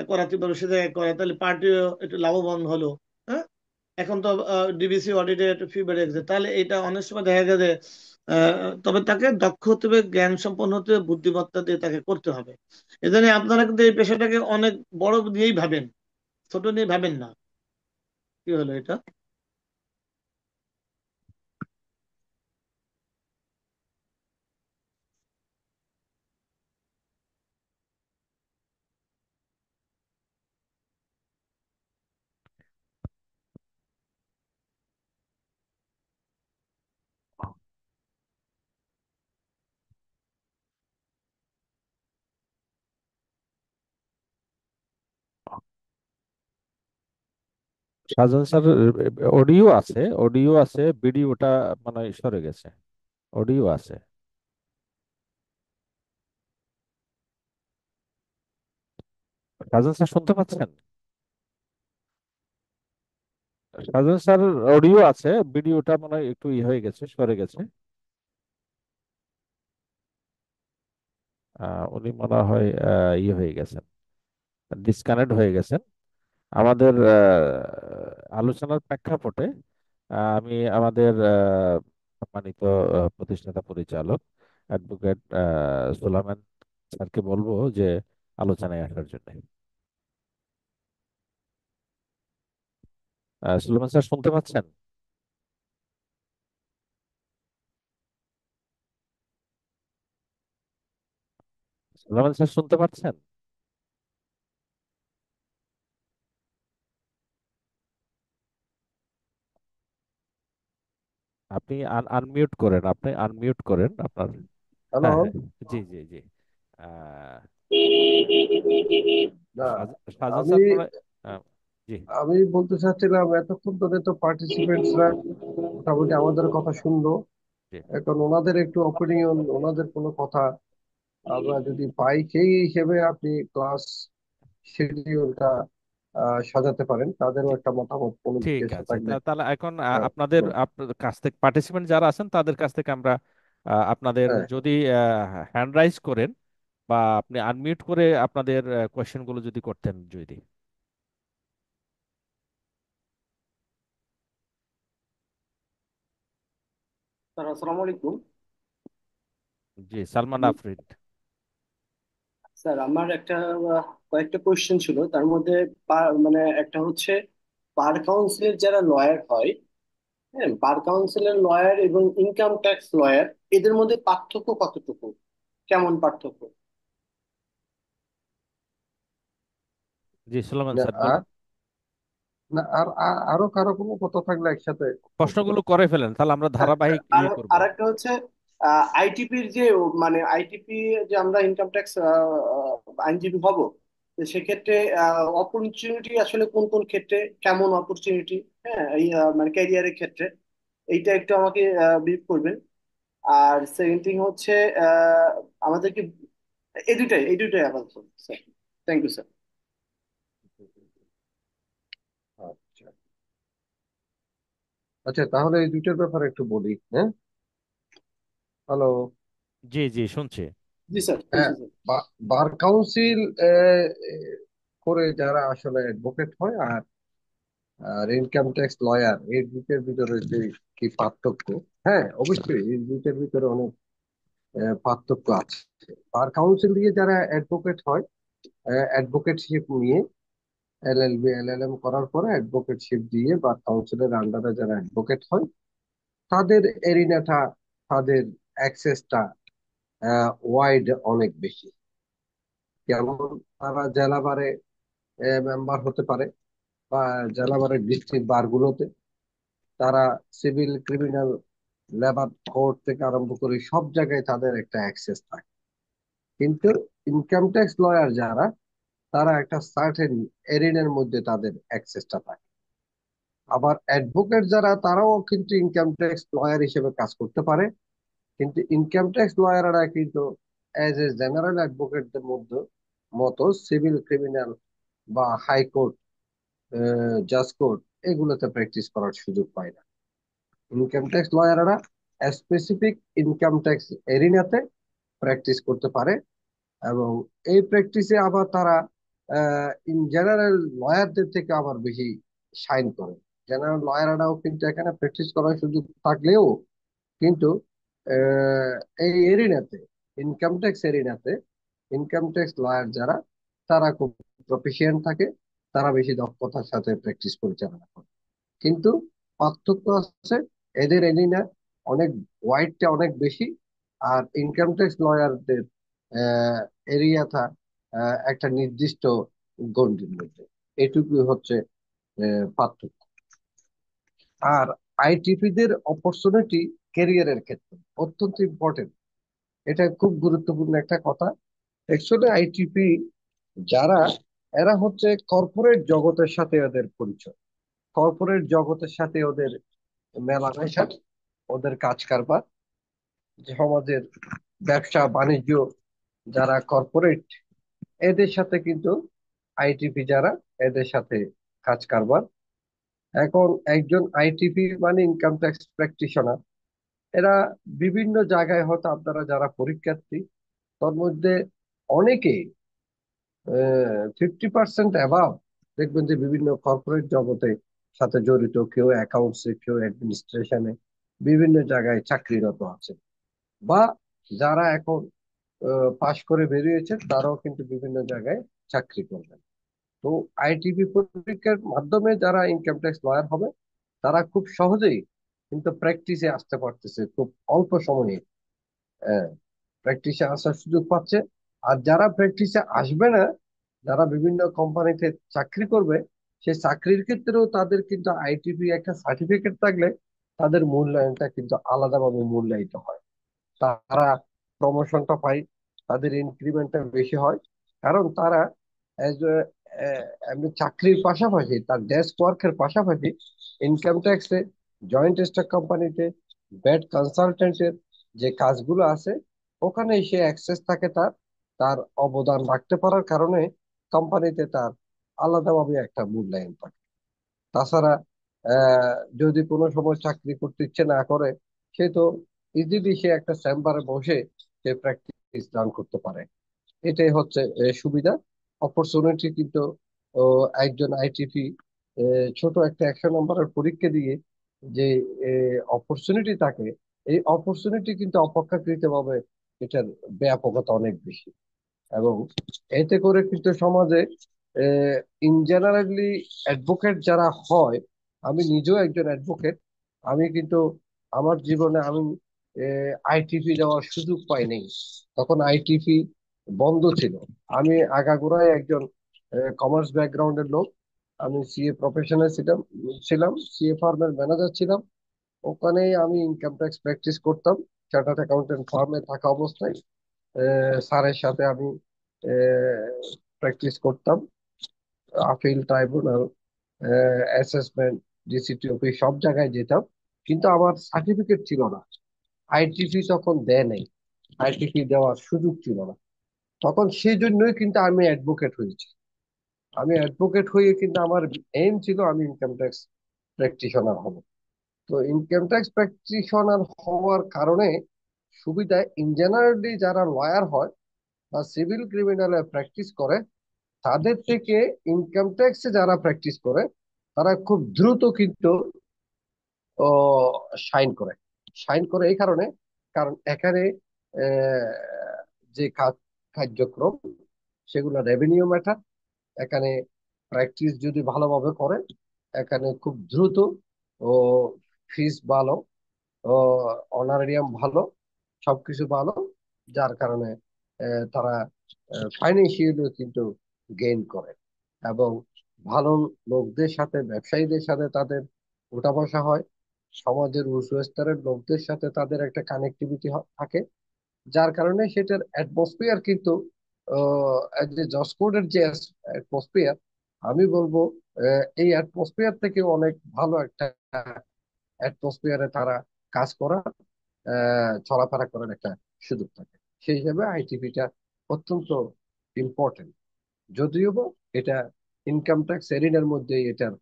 S3: করাতে পারবো সে জায়গায় করে, তাহলে পার্টিও একটু লাভবান হলো। হ্যাঁ, এখন তো ডিবিসি অডিটে একটু ফি বেড়ে গেছে, তাহলে এটা অনেক সময় দেখা যায় যে তবে তাকে দক্ষ হতে হবে, জ্ঞান সম্পন্ন হতে হবে, বুদ্ধিমত্তা দিয়ে তাকে করতে হবে। এই জন্য আপনারা কিন্তু এই পেশাটাকে অনেক বড় নিয়েই ভাবেন, ছোট নিয়ে ভাবেন না। কি হলো এটা?
S2: সাজান স্যার, অডিও আছে, অডিও আছে, ভিডিওটা মানে সরে গেছে, অডিও আছে। সাজান স্যার শুনতে পাচ্ছেন? সাজান স্যার, অডিও আছে, ভিডিওটা মানে একটু হয়ে গেছে, সরে গেছে। উনি মনে হয় হয়ে গেছেন, ডিসকানেক্ট হয়ে গেছেন আমাদের আলোচনার প্রেক্ষাপটে। আমি আমাদের সম্মানিত প্রতিষ্ঠাতা পরিচালক অ্যাডভোকেট সুলাইমান স্যারকে বলবো যে আলোচনায় আসার জন্য। সুলাইমান স্যার শুনতে পাচ্ছেন? সুলাইমান স্যার শুনতে পাচ্ছেন? আপনি আনমিউট করেন, আপনি আনমিউট করেন আপনার।
S1: হ্যালো।
S2: হ্যাঁ, হ্যাঁ। জি, জি, জি। আহ,
S1: না,
S2: সাজন
S1: আমি
S2: স্যার মনে হয়- আহ, জি,
S1: আমি বলতে চাচ্ছিলাম এতক্ষণ ধরে তো পার্টিসিপেন্টসরা মোটামুটি আমাদের কথা শুনলো।
S2: জি।
S1: এখন ওনাদের একটু অপিনিয়ন, ওনাদের কোনো কথা আমরা যদি পাই, সেই হিসেবে আপনি ক্লাস শিডিউলটা সাজাতে পারেন। তাদেরও
S2: জি,
S1: একটা মতামত কোনো
S2: ঠিক
S1: কিছু
S2: আছে।
S1: থাকলে।
S2: তাহলে এখন
S1: হ্যাঁ,
S2: আপনাদের
S1: হুম,
S2: কাছ থেকে পার্টিসিপেন্ট যারা আছেন তাদের কাছ থেকে আমরা আপনাদের
S1: হ্যাঁ।
S2: যদি হ্যান্ড রাইজ করেন বা আপনি আনমিউট করে আপনাদের কোয়েশ্চেন গুলো যদি করতেন যদি।
S4: স্যার আসসালামু আলাইকুম।
S2: জি, সালমান আফরিদ।
S4: স্যার আমার একটা কয়েকটা কোয়েশ্চেন ছিল, তার মধ্যে মানে একটা হচ্ছে বার কাউন্সিলের যারা লয়ার হয়, হ্যাঁ, বার কাউন্সিলের লয়ার এবং ইনকাম ট্যাক্স লয়ার, এদের মধ্যে পার্থক্য কতটুকু, কেমন পার্থক্য?
S2: জি, সুলেমান
S1: না
S2: স্যার
S1: আর
S2: বলুন।
S1: না আরো কারো কোনো কথা থাকলে একসাথে বলতে
S2: প্রশ্নগুলো
S1: পারেন।
S2: করে ফেলেন, তাহলে আমরা
S4: হ্যাঁ,
S2: ধারাবাহিক
S4: আর
S2: করব।
S4: আর একটা হচ্ছে আইটিপির যে, মানে আইটিপি যে আমরা ইনকাম ট্যাক্স আইনজীবী হব, তো সেক্ষেত্রে অপরচুনিটি আসলে কোন কোন ক্ষেত্রে, কেমন অপরচুনিটি, হ্যাঁ, এই মানে ক্যারিয়ারের ক্ষেত্রে, এইটা একটু আমাকে ব্রিফ করবেন। আর সেকেন্ড থিং হচ্ছে আহ, আমাদেরকে এই দুটাই আপাতত স্যার। Thank you sir.
S1: আচ্ছা, আচ্ছা, তাহলে এই দুইটার ব্যাপারে একটু বলি। হ্যাঁ, হ্যালো।
S2: জি, জি, শুনছি।
S4: জি স্যার,
S1: হ্যাঁ,
S4: শুনছি স্যার।
S1: বার কাউন্সিল করে যারা আসলে অ্যাডভোকেট হয় আর আর ইনকাম ট্যাক্স লয়ার, এই দুইটার ভিতরে যে কি পার্থক্য? হ্যাঁ, অবশ্যই এই দুইটার ভিতরে অনেক পার্থক্য আছে। বার কাউন্সিল দিয়ে যারা অ্যাডভোকেট হয়, অ্যাডভোকেটশিপ নিয়ে এলএলবি এলএলএম করার পরে অ্যাডভোকেটশিপ দিয়ে বার কাউন্সিলের আন্ডারে যারা অ্যাডভোকেট হয়, তাদের এরিনাটা, তাদের অ্যাক্সেসটা ওয়াইড অনেক বেশি। যেমন তারা জেলা বারে মেম্বার হতে পারে, বা জেলা বারের ডিস্ট্রিক্ট বারগুলোতে তারা সিভিল, ক্রিমিনাল, লেবার কোর্ট থেকে আরম্ভ করে সব জায়গায় তাদের একটা অ্যাক্সেস থাকে। কিন্তু ইনকাম ট্যাক্স লয়ার যারা, তারা একটা সার্টেন এরিনার মধ্যে তাদের অ্যাক্সেসটা থাকে। আবার অ্যাডভোকেট যারা, তারাও কিন্তু ইনকাম ট্যাক্স লয়ার হিসেবে কাজ করতে পারে। কিন্তু ইনকাম ট্যাক্স লয়াররা কিন্তু অ্যাজ এ জেনারেল অ্যাডভোকেটদের মধ্যে মতো সিভিল, ক্রিমিনাল বা হাইকোর্ট, জাজ কোর্ট, এগুলোতে প্র্যাকটিস করার সুযোগ পায় না। ইনকাম ট্যাক্স লয়াররা স্পেসিফিক ইনকাম ট্যাক্স এরিনাতে প্র্যাকটিস করতে পারে, এবং এই প্র্যাকটিসে আবার তারা ইন জেনারেল লয়ারদের থেকে আবার বেশি শাইন করে। জেনারেল লয়াররাও কিন্তু এখানে প্র্যাকটিস করার সুযোগ থাকলেও, কিন্তু আহ, এই এরিনাতে, ইনকাম ট্যাক্স এরিনাতে, ইনকাম ট্যাক্স লয়ার যারা, তারা খুব প্রফিশিয়েন্ট থাকে, তারা বেশি দক্ষতার সাথে প্র্যাকটিস পরিচালনা করে। কিন্তু পার্থক্য আছে, এদের এলিনা অনেক, ওয়াইডটা অনেক বেশি। আর ইনকাম ট্যাক্স লয়ারদের এরিয়াটা একটা নির্দিষ্ট গণ্ডির মধ্যে। এটুকুই হচ্ছে পার্থক্য। আর আইটিপি দের অপরচুনিটি ক্যারিয়ারের ক্ষেত্রে অত্যন্ত ইম্পর্টেন্ট। এটা খুব গুরুত্বপূর্ণ একটা কথা। অ্যাকচুয়ালি আইটিপি যারা, এরা হচ্ছে কর্পোরেট জগতের সাথে ওদের পরিচয়, কর্পোরেট জগতের সাথে ওদের মেলামেশা, ওদের কাজ কারবার, সমাজের ব্যবসা বাণিজ্য, যারা কর্পোরেট, এদের সাথে কিন্তু আইটিপি যারা, এদের সাথে কাজ কারবার। এখন একজন আইটিপি মানে ইনকাম ট্যাক্স প্র্যাকটিশনার, এরা বিভিন্ন জায়গায় হয়তো আপনারা যারা পরীক্ষার্থী, তার মধ্যে অনেকে 50% অ্যাবাভ দেখবেন যে বিভিন্ন কর্পোরেট জগতে সাথে জড়িত, কেউ অ্যাকাউন্টসে, কেউ অ্যাডমিনিস্ট্রেশনে, বিভিন্ন জায়গায় চাকরিরত আছে, বা যারা এখন পাশ করে বেরিয়েছে তারাও কিন্তু বিভিন্ন জায়গায় চাকরি করবেন। তো আইটিপি পরীক্ষার মাধ্যমে যারা ইনকাম ট্যাক্স লয়ার হবে তারা খুব সহজেই কিন্তু প্র্যাকটিসে আসতে পারতেছে, খুব অল্প সময়ে প্র্যাকটিসে আসার সুযোগ পাচ্ছে। আর যারা প্র্যাকটিসে আসবে না, যারা বিভিন্ন কোম্পানিতে চাকরি করবে, সেই চাকরির ক্ষেত্রেও তাদের কিন্তু আইটিপি একটা সার্টিফিকেট থাকলে তাদের মূল্যায়নটা কিন্তু আলাদাভাবে মূল্যায়িত হয়। তারা প্রমোশনটা পায়, তাদের ইনক্রিমেন্টটা বেশি হয়, কারণ তারা as a, এমনি চাকরির পাশাপাশি তার ডেস্ক ওয়ার্কের পাশাপাশি ইনকাম ট্যাক্সে, জয়েন্ট স্টক কোম্পানিতে, ব্যাট কনসালটেন্টের যে কাজগুলো আছে ওখানে সে অ্যাক্সেস থাকে, তার তার অবদান রাখতে পারার কারণে কোম্পানিতে তার আলাদাভাবে একটা মূল্যায়ন থাকে। তাছাড়া আহ, যদি কোনো সময় চাকরি করতে ইচ্ছে না করে, সে তো ইজিলি সে একটা চেম্বারে বসে সে প্র্যাকটিস রান করতে পারে। এটাই হচ্ছে সুবিধা, অপরচুনিটি কিন্তু। একজন আইটিপি ছোট একটা 100 নম্বরের পরীক্ষা দিয়ে যে অপরচুনিটি থাকে, এই অপরচুনিটি কিন্তু অপেক্ষাকৃত ভাবে এটার ব্যাপকতা অনেক বেশি। এবং এতে করে কিন্তু সমাজে ইন জেনারেলি অ্যাডভোকেট যারা হয়, আমি নিজেও একজন অ্যাডভোকেট, আমি কিন্তু আমার জীবনে আমি আইটিপি দেওয়ার সুযোগ পাইনি, তখন আইটিপি বন্ধ ছিল। আমি আগাগোড়াই একজন কমার্স ব্যাকগ্রাউন্ডের লোক, আমি সিএ প্রফেশনে ছিলাম ছিলাম সিএ ফার্মের ম্যানেজার ছিলাম। ওখানেই আমি ইনকাম ট্যাক্স প্র্যাকটিস করতাম চার্টার্ড অ্যাকাউন্টেন্ট ফার্মে থাকা অবস্থায়। স্যারের সাথে আমি প্র্যাকটিস করতাম, আপিল ট্রাইব্যুনাল, অ্যাসেসমেন্ট, ডিসিটি অফিস সব জায়গায় যেতাম, কিন্তু আমার সার্টিফিকেট ছিল না। আইটিপি তখন দেয় নাই, আইটিপি দেওয়ার সুযোগ ছিল না। তখন সেই জন্যই কিন্তু আমি অ্যাডভোকেট হয়েছি। আমি অ্যাডভোকেট হয়ে কিন্তু আমার এইম ছিল আমি ইনকাম ট্যাক্স প্র্যাকটিশনার হব। তো ইনকাম ট্যাক্স প্র্যাকটিশনার হওয়ার কারণে সুবিধা, ইন জেনারেলি যারা লয়ার হয় বা সিভিল ক্রিমিনালে প্র্যাকটিস করে, তাদের থেকে ইনকাম ট্যাক্সে যারা প্র্যাকটিস করে তারা খুব দ্রুত কিন্তু সাইন করে। সাইন করে এই কারণে, কারণ এখানে আহ, যে কার্যক্রম সেগুলো রেভিনিউ ম্যাটার। এখানে প্র্যাকটিস যদি ভালোভাবে করে, এখানে খুব দ্রুত ও ফিস ভালো, ও অনারিয়াম ভালো, সবকিছু ভালো, যার কারণে তারা ফাইন্যান্সিয়ালি কিন্তু গেইন করে। এবং ভালো লোকদের সাথে, ব্যবসায়ীদের সাথে তাদের উঠা বসা হয়, সমাজের উঁচু স্তরের লোকদের সাথে তাদের একটা কানেক্টিভিটি থাকে, যার কারণে সেটার অ্যাটমসফিয়ার কিন্তু যে জসকোডের যে অ্যাটমসফিয়ার, আমি বলবো এই অ্যাটমসফিয়ার থেকে অনেক ভালো একটা অ্যাটমসফিয়ারে তারা কাজ করার, চলাফেরা করার একটা সুযোগ থাকে। সেই হিসাবে আইটিপিটা অত্যন্ত ইম্পর্টেন্ট। যদিও বা এটা ইনকাম ট্যাক্স এরিনার মধ্যেই এটার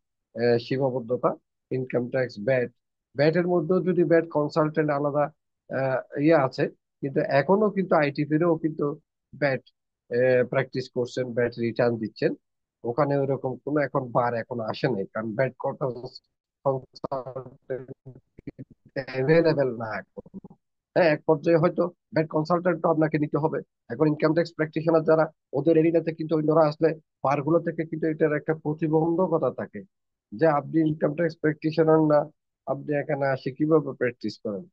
S1: সীমাবদ্ধতা। ইনকাম ট্যাক্স, ব্যাট, ব্যাটের মধ্যেও যদি ব্যাট কনসালটেন্ট আলাদা ইয়ে আছে, কিন্তু এখনো কিন্তু আইটিপিরও কিন্তু ব্যাট প্র্যাকটিস করছেন, ব্যাট রিটার্ন দিচ্ছেন। ওখানে ওইরকম কোনো এখন বার এখন আসে নাই, কারণ ব্যাট কনসালটেন্ট অ্যাভেলেবেল না এখন। হ্যাঁ, এক পর্যায়ে হয়তো ব্যাট কনসালটেন্ট আপনাকে নিতে হবে। এখন ইনকাম ট্যাক্স প্র্যাকটিশনার যারা, ওদের এরিয়াতে কিন্তু অন্যরা আসলে বারগুলো থেকে কিন্তু এটার একটা প্রতিবন্ধকতা থাকে, যে আপনি ইনকাম ট্যাক্স প্র্যাকটিশনার না, আপনি এখানে আসে কিভাবে প্র্যাকটিস করেন।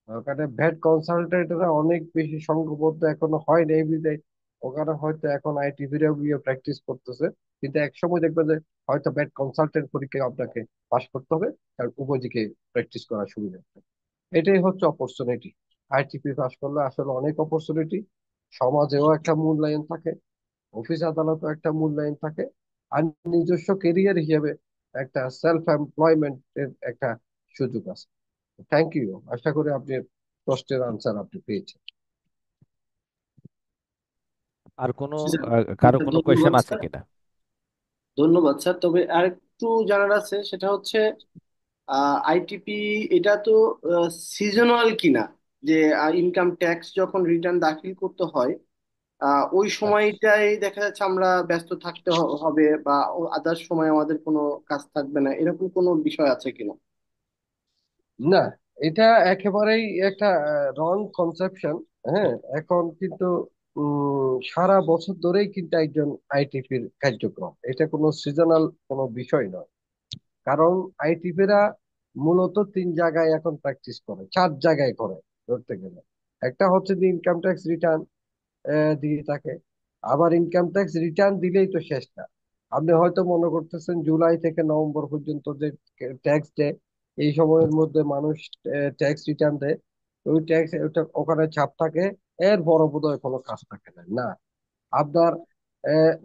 S1: ওখানে ভ্যাট কনসালটেন্টরা অনেক বেশি সংঘবদ্ধ এখনো হয় না এভরিডে। ওখানে হয়তো এখন আইটিভিরাও গিয়ে প্র্যাকটিস করতেছে, কিন্তু এক সময় দেখবে যে হয়তো ভ্যাট কনসালটেন্ট পরীক্ষায় আপনাকে পাশ করতে হবে, কারণ উভয় দিকে প্র্যাকটিস করার সুবিধা। এটাই হচ্ছে অপরচুনিটি। আইটিপি পাস করলে আসলে অনেক অপরচুনিটি, সমাজেও একটা মূল্যায়ন থাকে, অফিস আদালতেও একটা মূল্যায়ন থাকে, আর নিজস্ব কেরিয়ার হিসেবে একটা সেলফ এমপ্লয়মেন্টের একটা সুযোগ আছে। থ্যাংক ইউ, আশা করি আপনি প্রশ্নের আনসার আপনি পেয়েছেন।
S2: আর কোনো কারো কোনো কোয়েশ্চেন
S4: ধন্যবাদ
S2: আছে
S4: স্যার।
S2: কিনা?
S4: ধন্যবাদ স্যার, তবে আরেকটু জানার আছে, সেটা হচ্ছে আইটিপি এটা তো সিজনাল কিনা, যে ইনকাম ট্যাক্স যখন রিটার্ন দাখিল করতে হয় ওই
S1: আচ্ছা,
S4: সময়টাই দেখা যাচ্ছে আমরা ব্যস্ত থাকতে হবে, বা আদার্স সময় আমাদের কোনো কাজ থাকবে না, এরকম কোনো বিষয় আছে কিনা?
S1: না, এটা একেবারেই একটা রং কনসেপশন। হ্যাঁ, এখন কিন্তু সারা বছর ধরেই কিন্তু একজন আইটিপির কার্যক্রম, এটা কোনো সিজনাল কোনো বিষয় নয়। কারণ আইটিপিরা মূলত তিন জায়গায় এখন প্র্যাকটিস করে, চার জায়গায় করে ধরতে গেলে। একটা হচ্ছে যে ইনকাম ট্যাক্স রিটার্ন দিয়ে থাকে। আবার ইনকাম ট্যাক্স রিটার্ন দিলেই তো শেষ না। আপনি হয়তো মনে করতেছেন জুলাই থেকে নভেম্বর পর্যন্ত যে ট্যাক্স দেয়, এই সময়ের মধ্যে মানুষ ট্যাক্স রিটার্ন দেয়, ওই ট্যাক্স ওটা ওখানে ছাপ থাকে, এর বড় বোধহয় কোনো কাজ থাকে না। না, আপনার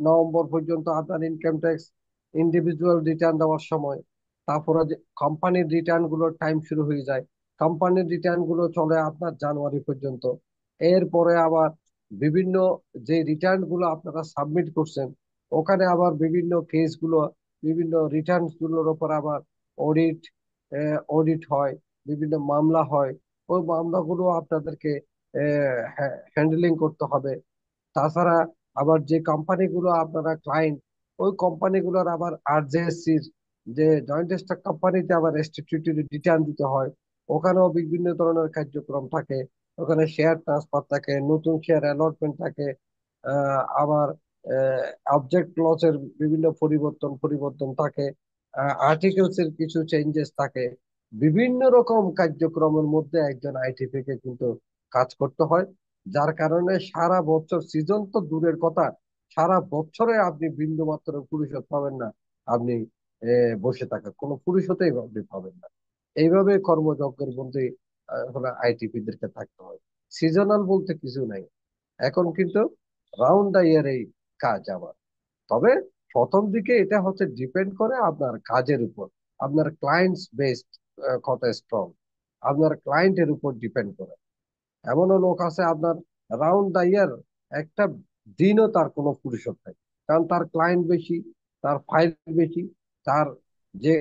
S1: নভেম্বর পর্যন্ত আপনার ইনকাম ট্যাক্স ইন্ডিভিজুয়াল রিটার্ন দেওয়ার সময়, তারপরে যে কোম্পানির রিটার্ন গুলোর টাইম শুরু হয়ে যায়, কোম্পানির রিটার্ন গুলো চলে আপনার জানুয়ারি পর্যন্ত। এরপরে আবার বিভিন্ন যে রিটার্ন গুলো আপনারা সাবমিট করছেন, ওখানে আবার বিভিন্ন কেস গুলো, বিভিন্ন রিটার্ন গুলোর উপর আবার অডিট অডিট হয়, বিভিন্ন মামলা হয়। ওই মামলাগুলো আপনাদেরকে হ্যান্ডেলিং করতে হবে। তাছাড়া আবার যে কোম্পানিগুলো আপনারা ক্লায়েন্ট, ওই কোম্পানিগুলোর আবার আরজেএসসির যে জয়েন্ট স্টক কোম্পানিতে আবার স্ট্যাটিউটরি রিটার্ন দিতে হয়। ওখানেও বিভিন্ন ধরনের কার্যক্রম থাকে। ওখানে শেয়ার ট্রান্সফার থাকে, নতুন শেয়ার অ্যালটমেন্ট থাকে, আবার অবজেক্ট ক্লজের বিভিন্ন পরিবর্তন পরিবর্তন থাকে, আর্টিকেলস এর কিছু চেঞ্জেস থাকে। বিভিন্ন রকম কার্যক্রমের মধ্যে একজন আইটিপি কে কিন্তু কাজ করতে হয়। যার কারণে সারা বছর, সিজন তো দূরের কথা, সারা বছরে আপনি বিন্দু মাত্র ফুরসত পাবেন না। আপনি বসে থাকা কোনো ফুরসতই আপনি পাবেন না। এইভাবে কর্মযজ্ঞের মধ্যে হলো আইটিপি দেরকে থাকতে হয়। সিজনাল বলতে কিছু নাই। এখন কিন্তু রাউন্ড দা ইয়ার এই কাজ আমার। তবে প্রথম দিকে এটা হচ্ছে ডিপেন্ড করে আপনার কাজের উপর, আপনার ক্লায়েন্টস বেসড কত স্ট্রং, আপনার ক্লায়েন্টের উপর ডিপেন্ড করে। এমনও লোক আছে আপনার রাউন্ড দা ইয়ার একটা দিনও তার কোনো ফুরসত নাই, কারণ তার ক্লায়েন্ট বেশি, তার ফাইল বেশি, তার যে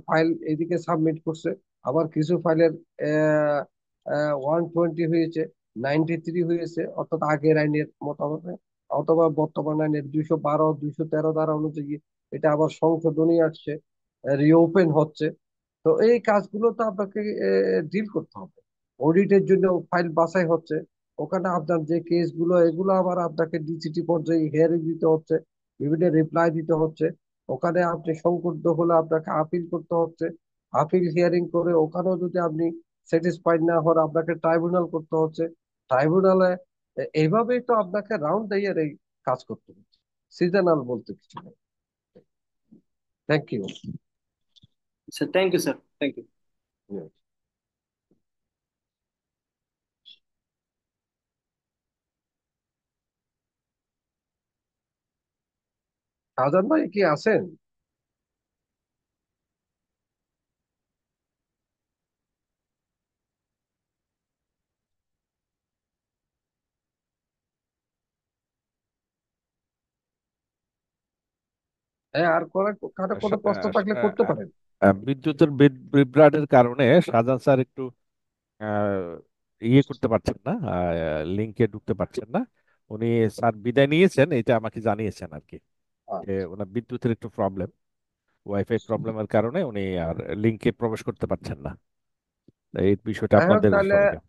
S1: ফাইল এদিকে সাবমিট করছে, আবার কিছু ফাইলের 120 হয়েছে, 93 হয়েছে, অর্থাৎ আগের আইনের মোতাবেক, অথবা বর্তমান আইনের 212 213 ধারা অনুযায়ী এটা আবার সংশোধনী আসছে, রিওপেন হচ্ছে। তো এই কাজগুলো তো আপনাকে ডিল করতে হবে। অডিটের জন্য ফাইল বাছাই হচ্ছে, ওখানে আপনার যে কেসগুলো, এগুলো আবার আপনাকে ডিসিটি পর্যায়ে হিয়ারিং দিতে হচ্ছে, বিভিন্ন রিপ্লাই দিতে হচ্ছে। ওখানে আপনি সংক্ষুব্ধ হলে আপনাকে আপিল করতে হচ্ছে, আপিল হিয়ারিং করে ওখানেও যদি আপনি স্যাটিসফাইড না হন, আপনাকে ট্রাইব্যুনাল করতে হচ্ছে, ট্রাইব্যুনালে। এইভাবেই তো আপনাকে রাউন্ড দ্য ইয়ার এই কাজ করতে হচ্ছে। সিজনাল বলতে কিছু নেই। Thank you.
S4: Sir, thank you sir, thank you.
S1: Shahjahan ভাই কি আছেন? হ্যাঁ, আর কারো কোনো
S2: সা-
S1: প্রশ্ন
S2: আহ,
S1: থাকলে
S2: আহ,
S1: করতে
S2: আহ,
S1: পারেন।
S2: বিদ্যুতের বিভ্রাটের কারণে শাহজাহান স্যার একটু ইয়ে করতে পারছেন না, লিঙ্কে ঢুকতে পারছেন না। উনি স্যার বিদায় নিয়েছেন, এটা আমাকে জানিয়েছেন আর কি। যে ওনার বিদ্যুতের একটু প্রবলেম, ওয়াইফাই প্রবলেমের কারণে উনি আর লিঙ্কে প্রবেশ করতে পারছেন না। তাই এই বিষয়টা
S1: যাই হোক,
S2: আপনাদের
S1: তাহলে
S2: সবাইকে।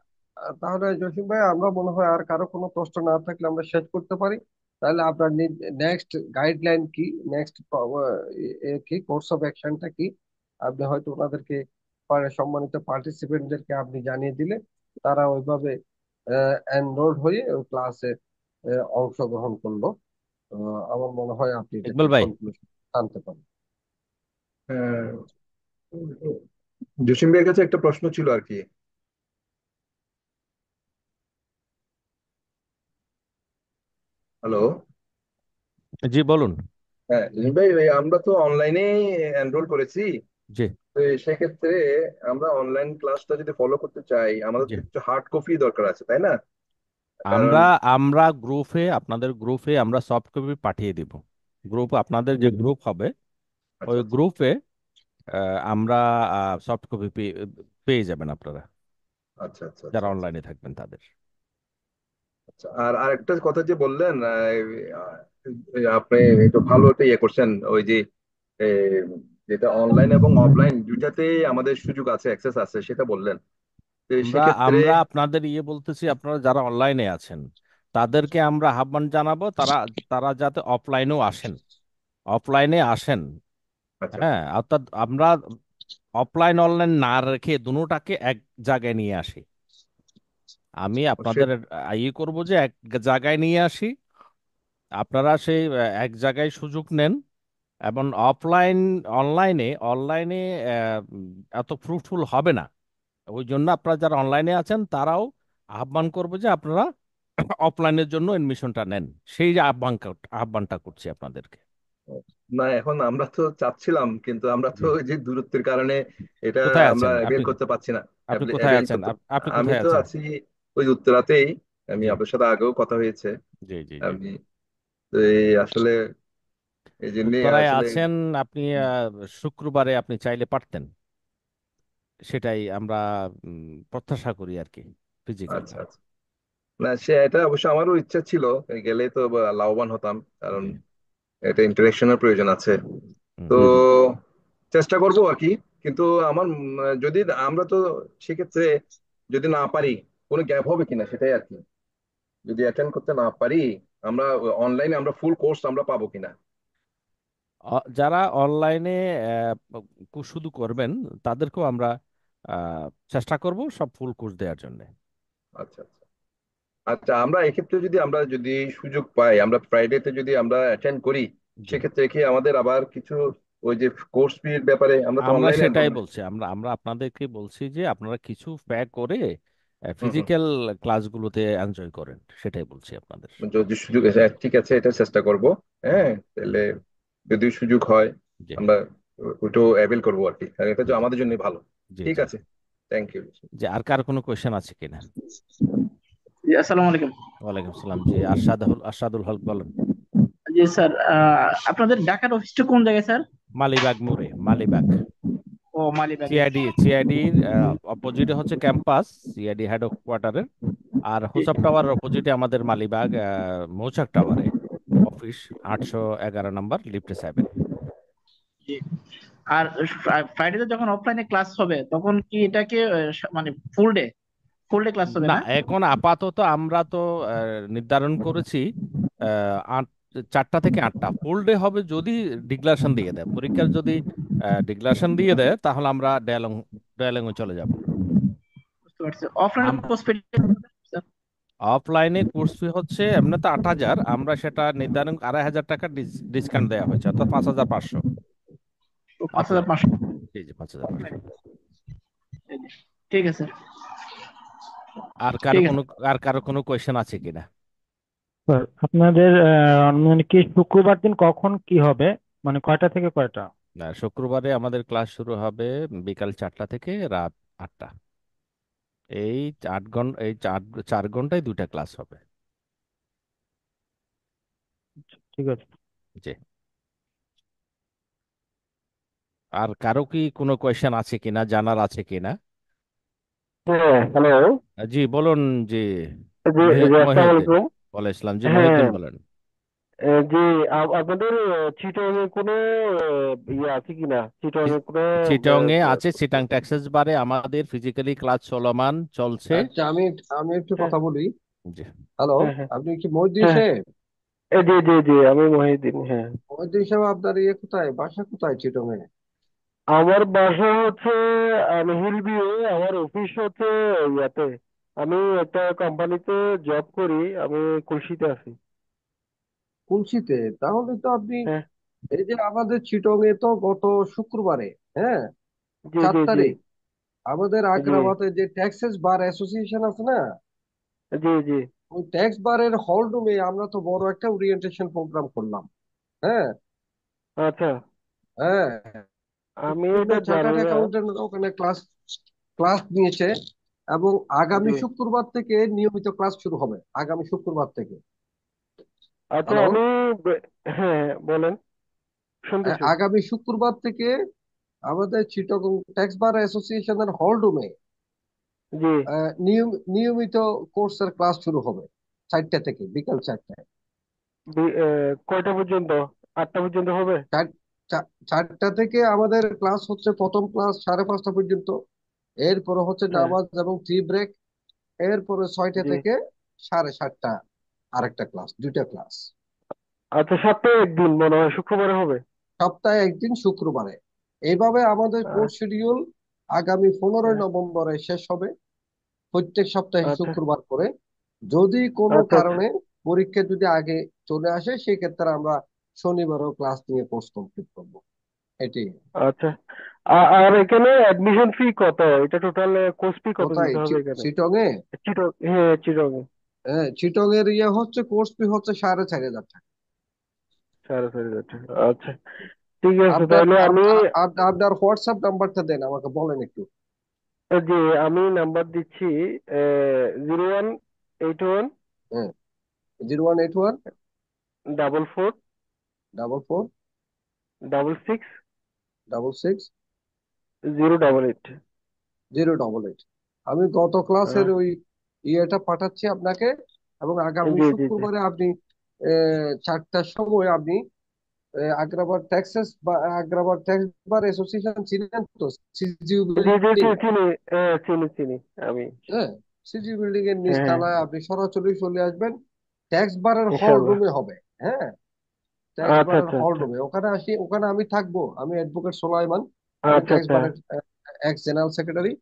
S1: তাহলে জসিম ভাই, আমরা মনে হয় আর কারো কোনো প্রশ্ন না থাকলে আমরা শেষ করতে পারি। তাহলে আপনার নেক্সট গাইডলাইন কি, নেক্সট কি কোর্স অফ অ্যাকশনটা কি, আপনি হয়তো ওনাদেরকে সম্মানিত পার্টিসিপেন্টদেরকে আপনি জানিয়ে দিলে তারা ওইভাবে এনরোল হয়ে ওই ক্লাসে অংশগ্রহণ করলো। আমার মনে হয় আপনি এটাকে
S2: ইকবাল ভাই,
S1: কনক্লুশন আনতে পারেন।
S5: হ্যাঁ, জসিম ভাইয়ের কাছে একটা প্রশ্ন ছিল আর কি। হ্যালো।
S2: জি বলুন।
S5: হ্যাঁ জসিম ভাই, আমরা তো অনলাইনে এনরোল করেছি।
S2: জি।
S5: তো সেক্ষেত্রে আমরা অনলাইন ক্লাসটা যদি ফলো করতে চাই, আমাদের
S2: জি,
S5: তো কিছু হার্ড কপি দরকার আছে, তাই না? কারণ
S2: আমরা আমরা গ্রুপে, আপনাদের গ্রুপে আমরা সফট কপি পাঠিয়ে দিব। গ্রুপ, আপনাদের যে গ্রুপ হবে
S5: আচ্ছা
S2: ওই
S5: আচ্ছা
S2: গ্রুপে আমরা সফট কপি পেয়ে যাবেন আপনারা,
S5: আচ্ছা আচ্ছা
S2: যারা
S5: আচ্ছা আচ্ছা
S2: অনলাইনে থাকবেন তাদের।
S5: আচ্ছা। আর আরেকটা কথা যে বললেন, আপনি একটু ভালো একটা ইয়ে করছেন, ওই যে যেটা অনলাইন এবং অফলাইন দুইটাতেই আমাদের সুযোগ আছে, অ্যাক্সেস আছে, সেটা বললেন। তো
S2: আমরা
S5: সেক্ষেত্রে
S2: আমরা আপনাদের বলতেছি, আপনারা যারা অনলাইনে আছেন তাদেরকে আমরা আহ্বান জানাবো, তারা তারা যাতে অফলাইনেও আসেন, অফলাইনে আসেন।
S5: আচ্ছা
S2: হ্যাঁ, অর্থাৎ আমরা অফলাইন অনলাইন না রেখে দুটোটাকে এক জায়গায় নিয়ে আসি। আমি
S5: সে
S2: আপনাদের করব যে এক জায়গায় নিয়ে আসি, আপনারা সেই এক জায়গায় সুযোগ নেন। এবং অনলাইনে অনলাইনে এত ফ্রুটফুল হবে না। ওই জন্য আপনারা যারা অনলাইনে আছেন তারাও আহ্বান করবো যে আপনারা অফলাইনের জন্য এডমিশনটা নেন। সেই যে আহ্বানটা করছি আপনাদেরকে।
S5: না, এখন আমরা তো চাচ্ছিলাম, কিন্তু আমরা তো
S2: জি।
S5: ওই যে দূরত্বের কারণে এটা
S2: কোথায়
S5: আমরা
S2: আছেন
S5: অ্যাভেল
S2: আপনি?
S5: করতে পারছি না।
S2: আপনি কোথায়
S5: অ্যাভেল
S2: আছেন?
S5: করতে
S2: আপনি
S5: আমি
S2: কোথায়
S5: তো
S2: আছেন?
S5: আছি ওই উত্তরাতেই। আমি
S2: জি,
S5: আপনার সাথে আগেও কথা হয়েছে।
S2: জি, জি, জি।
S5: আমি তো এই আসলে এই জন্যই
S2: উত্তরায়
S5: আসলে
S2: আছেন আপনি। শুক্রবারে আপনি চাইলে পারতেন, সেটাই আমরা প্রত্যাশা করি আর কি, ফিজিক্যালটা।
S5: আচ্ছা আচ্ছা। না, সে এটা অবশ্য আমারও ইচ্ছা ছিল, গেলে তো লাভবান হতাম, কারণ
S2: জি।
S5: এটা ইন্টারেকশনের প্রয়োজন আছে।
S2: হুম,
S5: তো
S2: হুম।
S5: চেষ্টা করব আর কি। কিন্তু আমার যদি আমরা তো সেক্ষেত্রে যদি না পারি, কোনো গ্যাপ হবে কিনা সেটাই আর কি। যদি অ্যাটেন্ড করতে না পারি, আমরা অনলাইনে আমরা ফুল কোর্স আমরা পাবো কিনা।
S2: যারা অনলাইনে শুধু করবেন তাদেরকেও আমরা চেষ্টা করব সব ফুল কোর্স দেওয়ার জন্য।
S5: আচ্ছা আচ্ছা। আচ্ছা, আমরা এক্ষেত্রে যদি সুযোগ পাই, আমরা ফ্রাইডেতে যদি আমরা অ্যাটেন্ড করি,
S2: জি,
S5: সেক্ষেত্রে কি আমাদের আবার কিছু ওই যে কোর্স ফির ব্যাপারে আমরা তো
S2: আমরা
S5: অনলাইনে।
S2: সেটাই বলছি, আমরা আমরা আপনাদেরকে বলছি যে আপনারা কিছু প্যাক করে
S5: হুম হুম।
S2: ফিজিক্যাল ক্লাসগুলোতে এনজয় করেন, সেটাই বলছি আপনাদের।
S5: যদি সুযোগ ঠিক আছে, এটা চেষ্টা করব।
S2: হুম,
S5: হ্যাঁ, তাহলে যদি সুযোগ হয়
S2: জি,
S5: আমরা ওইটাও অ্যাভেল করবো আর কি, কারণ এটা তো
S2: জি,
S5: আমাদের জন্য ভালো।
S2: জি,
S5: ঠিক
S2: জি।
S5: আছে। Thank you.
S2: যে আর কার কোনো কোয়েশ্চেন আছে কিনা?
S6: জি, আসসালামু আলাইকুম।
S2: ওয়ালাইকুম সালাম। জি, আরশাদুল হক বলেন।
S6: জি স্যার, আপনাদের ঢাকার অফিসটা কোন জায়গায় স্যার?
S2: মালিবাগ মোড়ে, মালিবাগ।
S6: ও, মালিবাগে।
S2: সিআইডির অপোজিটে হচ্ছে ক্যাম্পাস, সিআইডি হেড কোয়ার্টারের। আর
S6: জি,
S2: হোসাব টাওয়ারের অপোজিটে আমাদের মালিবাগ মৌচাক টাওয়ারে অফিস, 811 নম্বর, লিফটে 7।
S6: জি। আর ফ্রাইডেতে যখন অফলাইনে ক্লাস হবে তখন কি এটাকে মানে ফুল ডে ক্লাস হবে
S2: না,
S6: না?
S2: এখন আপাতত আমরা তো নির্ধারণ করেছি 4টা থেকে 8টা ফুল ডে হবে, যদি ডিক্লারেশন দিয়ে দেয় পরীক্ষার, যদি ডিক্লারেশন দিয়ে দেয় তাহলে আমরা ডয়ালং চলে যাব।
S6: বুঝতে পারছি। অফলাইনে কোর্স ফি স্যার?
S2: অফলাইনে কোর্স ফি হচ্ছে এমনি তো 8,000, আমরা সেটা নির্ধারণ 2,500 টাকা ডিসকাউন্ট দেওয়া হয়েছে, অর্থাৎ 5,500 অফলাইন।
S6: 5,500।
S2: জি, জি, 5,500।
S6: ঠিক আছে।
S2: আর কারো
S6: ঠিক
S2: কোনো
S6: আছে।
S2: আর কারো কোনো কোয়েশ্চেন আছে কিনা?
S7: স্যার, আপনাদের মানে কি শুক্রবার দিন কখন কি হবে, মানে কয়টা থেকে কয়টা?
S2: না, শুক্রবারে আমাদের ক্লাস শুরু হবে বিকাল 4টা থেকে রাত 8টা। এই 8 ঘন্টা, এই 4 ঘন্টায় 2টা ক্লাস হবে।
S7: ঠিক আছে।
S2: জি। আর কারো কি কোনো কোয়েশ্চেন আছে কিনা, জানার আছে কিনা?
S7: হ্যাঁ, হ্যালো।
S2: জি, বলুন। জি,
S7: জি, জি, আসসালামু
S2: মহিউদ্দিন।
S7: আলাইকুম।
S2: ওয়ালাইকুম ইসলাম। জি,
S7: হ্যাঁ,
S2: মহিউদ্দিন বলেন।
S7: জি, আপনাদের চিটং এ কোনো ইয়ে আছে কিনা, চিটং এ কোনো
S2: চিটং এ আছে, চিটাং টেক্সাস বারে আমাদের ফিজিক্যালি ক্লাস চলমান চলছে।
S1: আচ্ছা, আমি আমি একটু
S7: হ্যাঁ,
S1: কথা বলি।
S2: জি,
S1: হ্যালো,
S7: হ্যাঁ, হ্যাঁ,
S1: আপনি কি মহিউদ্দিন
S7: হ্যাঁ,
S1: সাহেব?
S7: জি, জি, জি, আমি মহিউদ্দিন, হ্যাঁ।
S1: মহিউদ্দিন সাহেব, আপনার ইয়ে কোথায়, বাসা কোথায় চিটং এ?
S7: আমার বাসা হচ্ছে, আমি হিলভিউ, আমার অফিস হচ্ছে ইয়াতে। আমি একটা কোম্পানিতে জব করি, আমি খুলশিতে আছি।
S1: কুলসিতে? তাহলে তো আপনি,
S7: হ্যাঁ,
S1: এই যে আমাদের চিটং এ তো গত শুক্রবারে, হ্যাঁ,
S7: জি,
S1: চার
S7: জি, জি,
S1: তারিখ আমাদের
S7: জি,
S1: আগ্রাবাদে যে টেক্সাস বার অ্যাসোসিয়েশন আছে না,
S7: জি, জি।
S1: ওই ট্যাক্স বারের হল রুমে আমরা তো বড় একটা ওরিয়েন্টেশন প্রোগ্রাম করলাম। হ্যাঁ,
S7: আচ্ছা,
S1: হ্যাঁ,
S7: আমি
S1: বিভিন্ন
S7: এটা জানি
S1: চার্টার্ড
S7: না।
S1: অ্যাকাউন্টেন্ট ওখানে ক্লাস ক্লাস নিয়েছে। এবং আগামী
S7: জি,
S1: শুক্রবার থেকে নিয়মিত ক্লাস শুরু হবে, আগামী শুক্রবার থেকে।
S7: আচ্ছা,
S1: হ্যালো,
S7: আমি হ্যাঁ, বলেন, শুনতেছি।
S1: আগামী শুক্রবার থেকে আমাদের চিটাগং ট্যাক্স বার অ্যাসোসিয়েশনের হল রুমে
S7: জি,
S1: নিয়মিত কোর্সের ক্লাস শুরু হবে 4টা থেকে, বিকাল 4টায়।
S7: কয়টা পর্যন্ত? 8টা পর্যন্ত হবে?
S1: 4টা থেকে আমাদের ক্লাস হচ্ছে, প্রথম ক্লাস 5:30 পর্যন্ত। এরপরে হচ্ছে
S7: হ্যাঁ।
S1: নামাজ এবং টি ব্রেক। এরপরে 6টা
S7: জি।
S1: থেকে 7:30 আরেকটা ক্লাস, 2টা ক্লাস।
S7: আচ্ছা, সপ্তাহে একদিন মনে হয় শুক্রবারে হবে।
S1: সপ্তাহে একদিন শুক্রবারে। এইভাবে আমাদের
S7: আহ,
S1: কোর্স শিডিউল আগামী 15ই
S7: হ্যাঁ।
S1: নভেম্বরে শেষ হবে, প্রত্যেক সপ্তাহে
S7: আচ্ছা
S1: শুক্রবার করে। যদি কোনো
S7: আচ্ছা আচ্ছা
S1: কারণে পরীক্ষা যদি আগে চলে আসে, সেক্ষেত্রে আমরা শনিবারও ক্লাস নিয়ে কোর্স কমপ্লিট করবো। এটি
S7: আচ্ছা। আর এখানে অ্যাডমিশন ফি কত? এটা টোটাল কোর্স ফি কত
S1: কোথায়?
S7: দিতে হবে এখানে?
S1: চিটং এ?
S7: হ্যাঁ, চিটং এ।
S1: হ্যাঁ, চিটং এর হচ্ছে কোর্স ফি হচ্ছে 4,500 টাকা।
S7: 4,500 টাকা। আচ্ছা, ঠিক আছে
S1: আপনার
S7: তাহলে আমি
S1: আপনার হোয়াটসঅ্যাপ নাম্বারটা দেন আমাকে, বলেন একটু।
S7: যে আমি নাম্বার দিচ্ছি 0181
S1: হ্যাঁ, 0181
S7: 44
S1: 44
S7: 66
S1: 66
S7: 088।
S1: 088। আমি গত ক্লাসের ওই পাঠাচ্ছি আপনাকে, এবং আগামী
S7: জি জি জি
S1: শুক্রবারে আপনি 4টার সময় আপনি আগ্রাবাদ ট্যাক্সেস বা আগ্রাবাদ ট্যাক্স বার অ্যাসোসিয়েশন চিনেন তো? সিজিউ
S7: জি জি
S1: বিল্ডিং।
S7: চিনি, চিনি চিনি আমি।
S1: হ্যাঁ, সিজিউ বিল্ডিং এর
S7: হ্যাঁ হ্যাঁ,
S1: নিচতলায় আপনি সরাসরি চলে আসবেন। ট্যাক্স বারের হল
S7: ইনশাল্লাহ।
S1: রুমে হবে। হ্যাঁ, ট্যাক্স
S7: আচ্ছা
S1: বারের
S7: আচ্ছা
S1: হল
S7: আচ্ছা
S1: রুমে ওখানে আমি থাকবো। আমি অ্যাডভোকেট সোলাইমান, আমি
S7: আচ্ছা
S1: ট্যাক্স
S7: আচ্ছা।
S1: বারের এক্স জেনারেল সেক্রেটারি।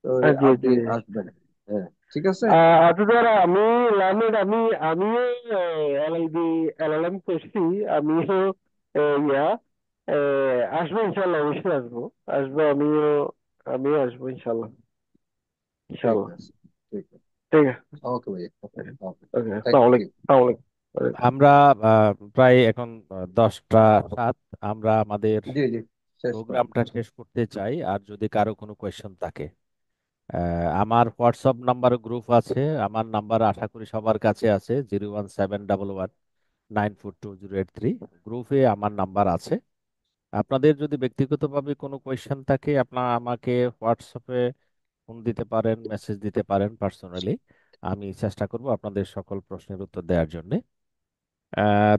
S1: তো
S7: জি
S1: আপনি
S7: জি।
S1: আসবেন। হ্যাঁ, ঠিক আছে।
S7: আচ্ছা দাদা, আমি লার্নেড, আমিও এলএলবি এলএলএম করছি। আমিও ইয়া আসবো ইনশাল্লাহ, অবশ্যই আসবো। আসবো আমিও আসবো ইনশাল্লাহ।
S1: ঠিক
S7: ইনশাল্লাহ।
S1: আছে, ঠিক আছে।
S7: ঠিক আছে।
S1: ওকে ভাইয়া, ওকে, ওকে।
S7: ওকে,
S1: থ্যাংক
S7: আসসালামু
S1: ইউ।
S7: আলাইকুম, আসসালামু আলাইকুম।
S2: আমরা প্রায় এখন 10টা 7, আমরা আমাদের
S1: জি জি, শেষ করেন।
S2: প্রোগ্রামটা শেষ করতে চাই। আর যদি কারো কোনো কোয়েশ্চেন থাকে, আমার হোয়াটসঅ্যাপ নাম্বার গ্রুপ আছে, আমার নাম্বার আশা করি সবার কাছে আছে, 01711942083। গ্রুপে আমার নাম্বার আছে। আপনাদের যদি ব্যক্তিগতভাবে কোনো কোয়েশ্চেন থাকে, আপনারা আমাকে হোয়াটসঅ্যাপে ফোন দিতে পারেন, মেসেজ দিতে পারেন পার্সোনালি। আমি চেষ্টা করব আপনাদের সকল প্রশ্নের উত্তর দেওয়ার জন্য।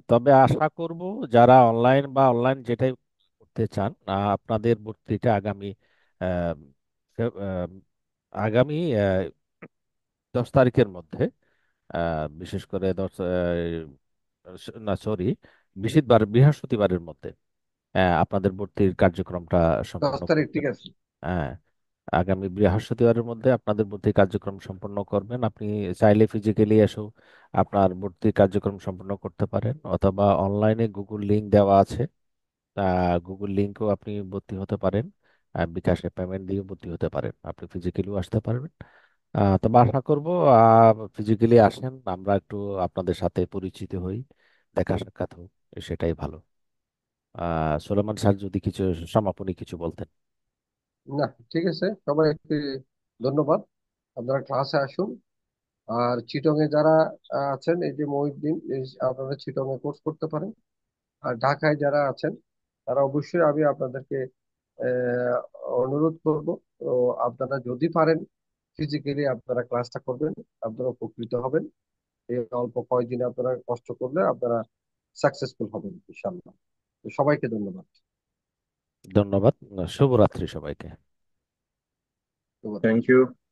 S2: তবে আশা করব যারা অনলাইন বা অনলাইন যেটাই করতে চান, আপনাদের ভর্তিটা আহ, ফে- আগামী 10 তারিখের মধ্যে, বিশেষ করে না সরি, বৃহস্পতিবারের মধ্যে আপনাদের ভর্তির কার্যক্রমটা
S1: 10
S2: সম্পন্ন
S1: তারিখ,
S2: করবেন।
S1: ঠিক আছে।
S2: হ্যাঁ, আগামী বৃহস্পতিবারের মধ্যে আপনাদের ভর্তি কার্যক্রম সম্পন্ন করবেন। আপনি চাইলে ফিজিক্যালি এসেও আপনার ভর্তি কার্যক্রম সম্পন্ন করতে পারেন, অথবা অনলাইনে গুগল লিংক দেওয়া আছে, গুগল লিংকেও আপনি ভর্তি হতে পারেন। বিকাশে পেমেন্ট দিয়ে ভর্তি হতে পারেন, আপনি ফিজিক্যালিও আসতে পারবেন। তবে আশা করবো ফিজিক্যালি আসেন, আমরা একটু আপনাদের সাথে পরিচিত হই, দেখা সাক্ষাৎ হোক, সেটাই ভালো। সোলেমান স্যার যদি কিছু সমাপনী কিছু বলতেন।
S1: না, ঠিক আছে, সবাইকে ধন্যবাদ। আপনারা ক্লাসে আসুন। আর চিটং এ যারা আছেন, এই যে মহিউদ্দিন, আপনারা চিটং এ কোর্স করতে পারেন। আর ঢাকায় যারা আছেন, তারা অবশ্যই আমি আপনাদেরকে আহ, অনুরোধ করব। তো আপনারা যদি পারেন ফিজিক্যালি আপনারা ক্লাসটা করবেন, আপনারা উপকৃত হবেন। এই অল্প কয়েকদিনে আপনারা কষ্ট করলে আপনারা সাকসেসফুল হবেন ইনশাল্লাহ। তো সবাইকে ধন্যবাদ।
S2: ধন্যবাদ। শুভরাত্রি সবাইকে।
S1: ধন্যবাদ।
S5: Thank you.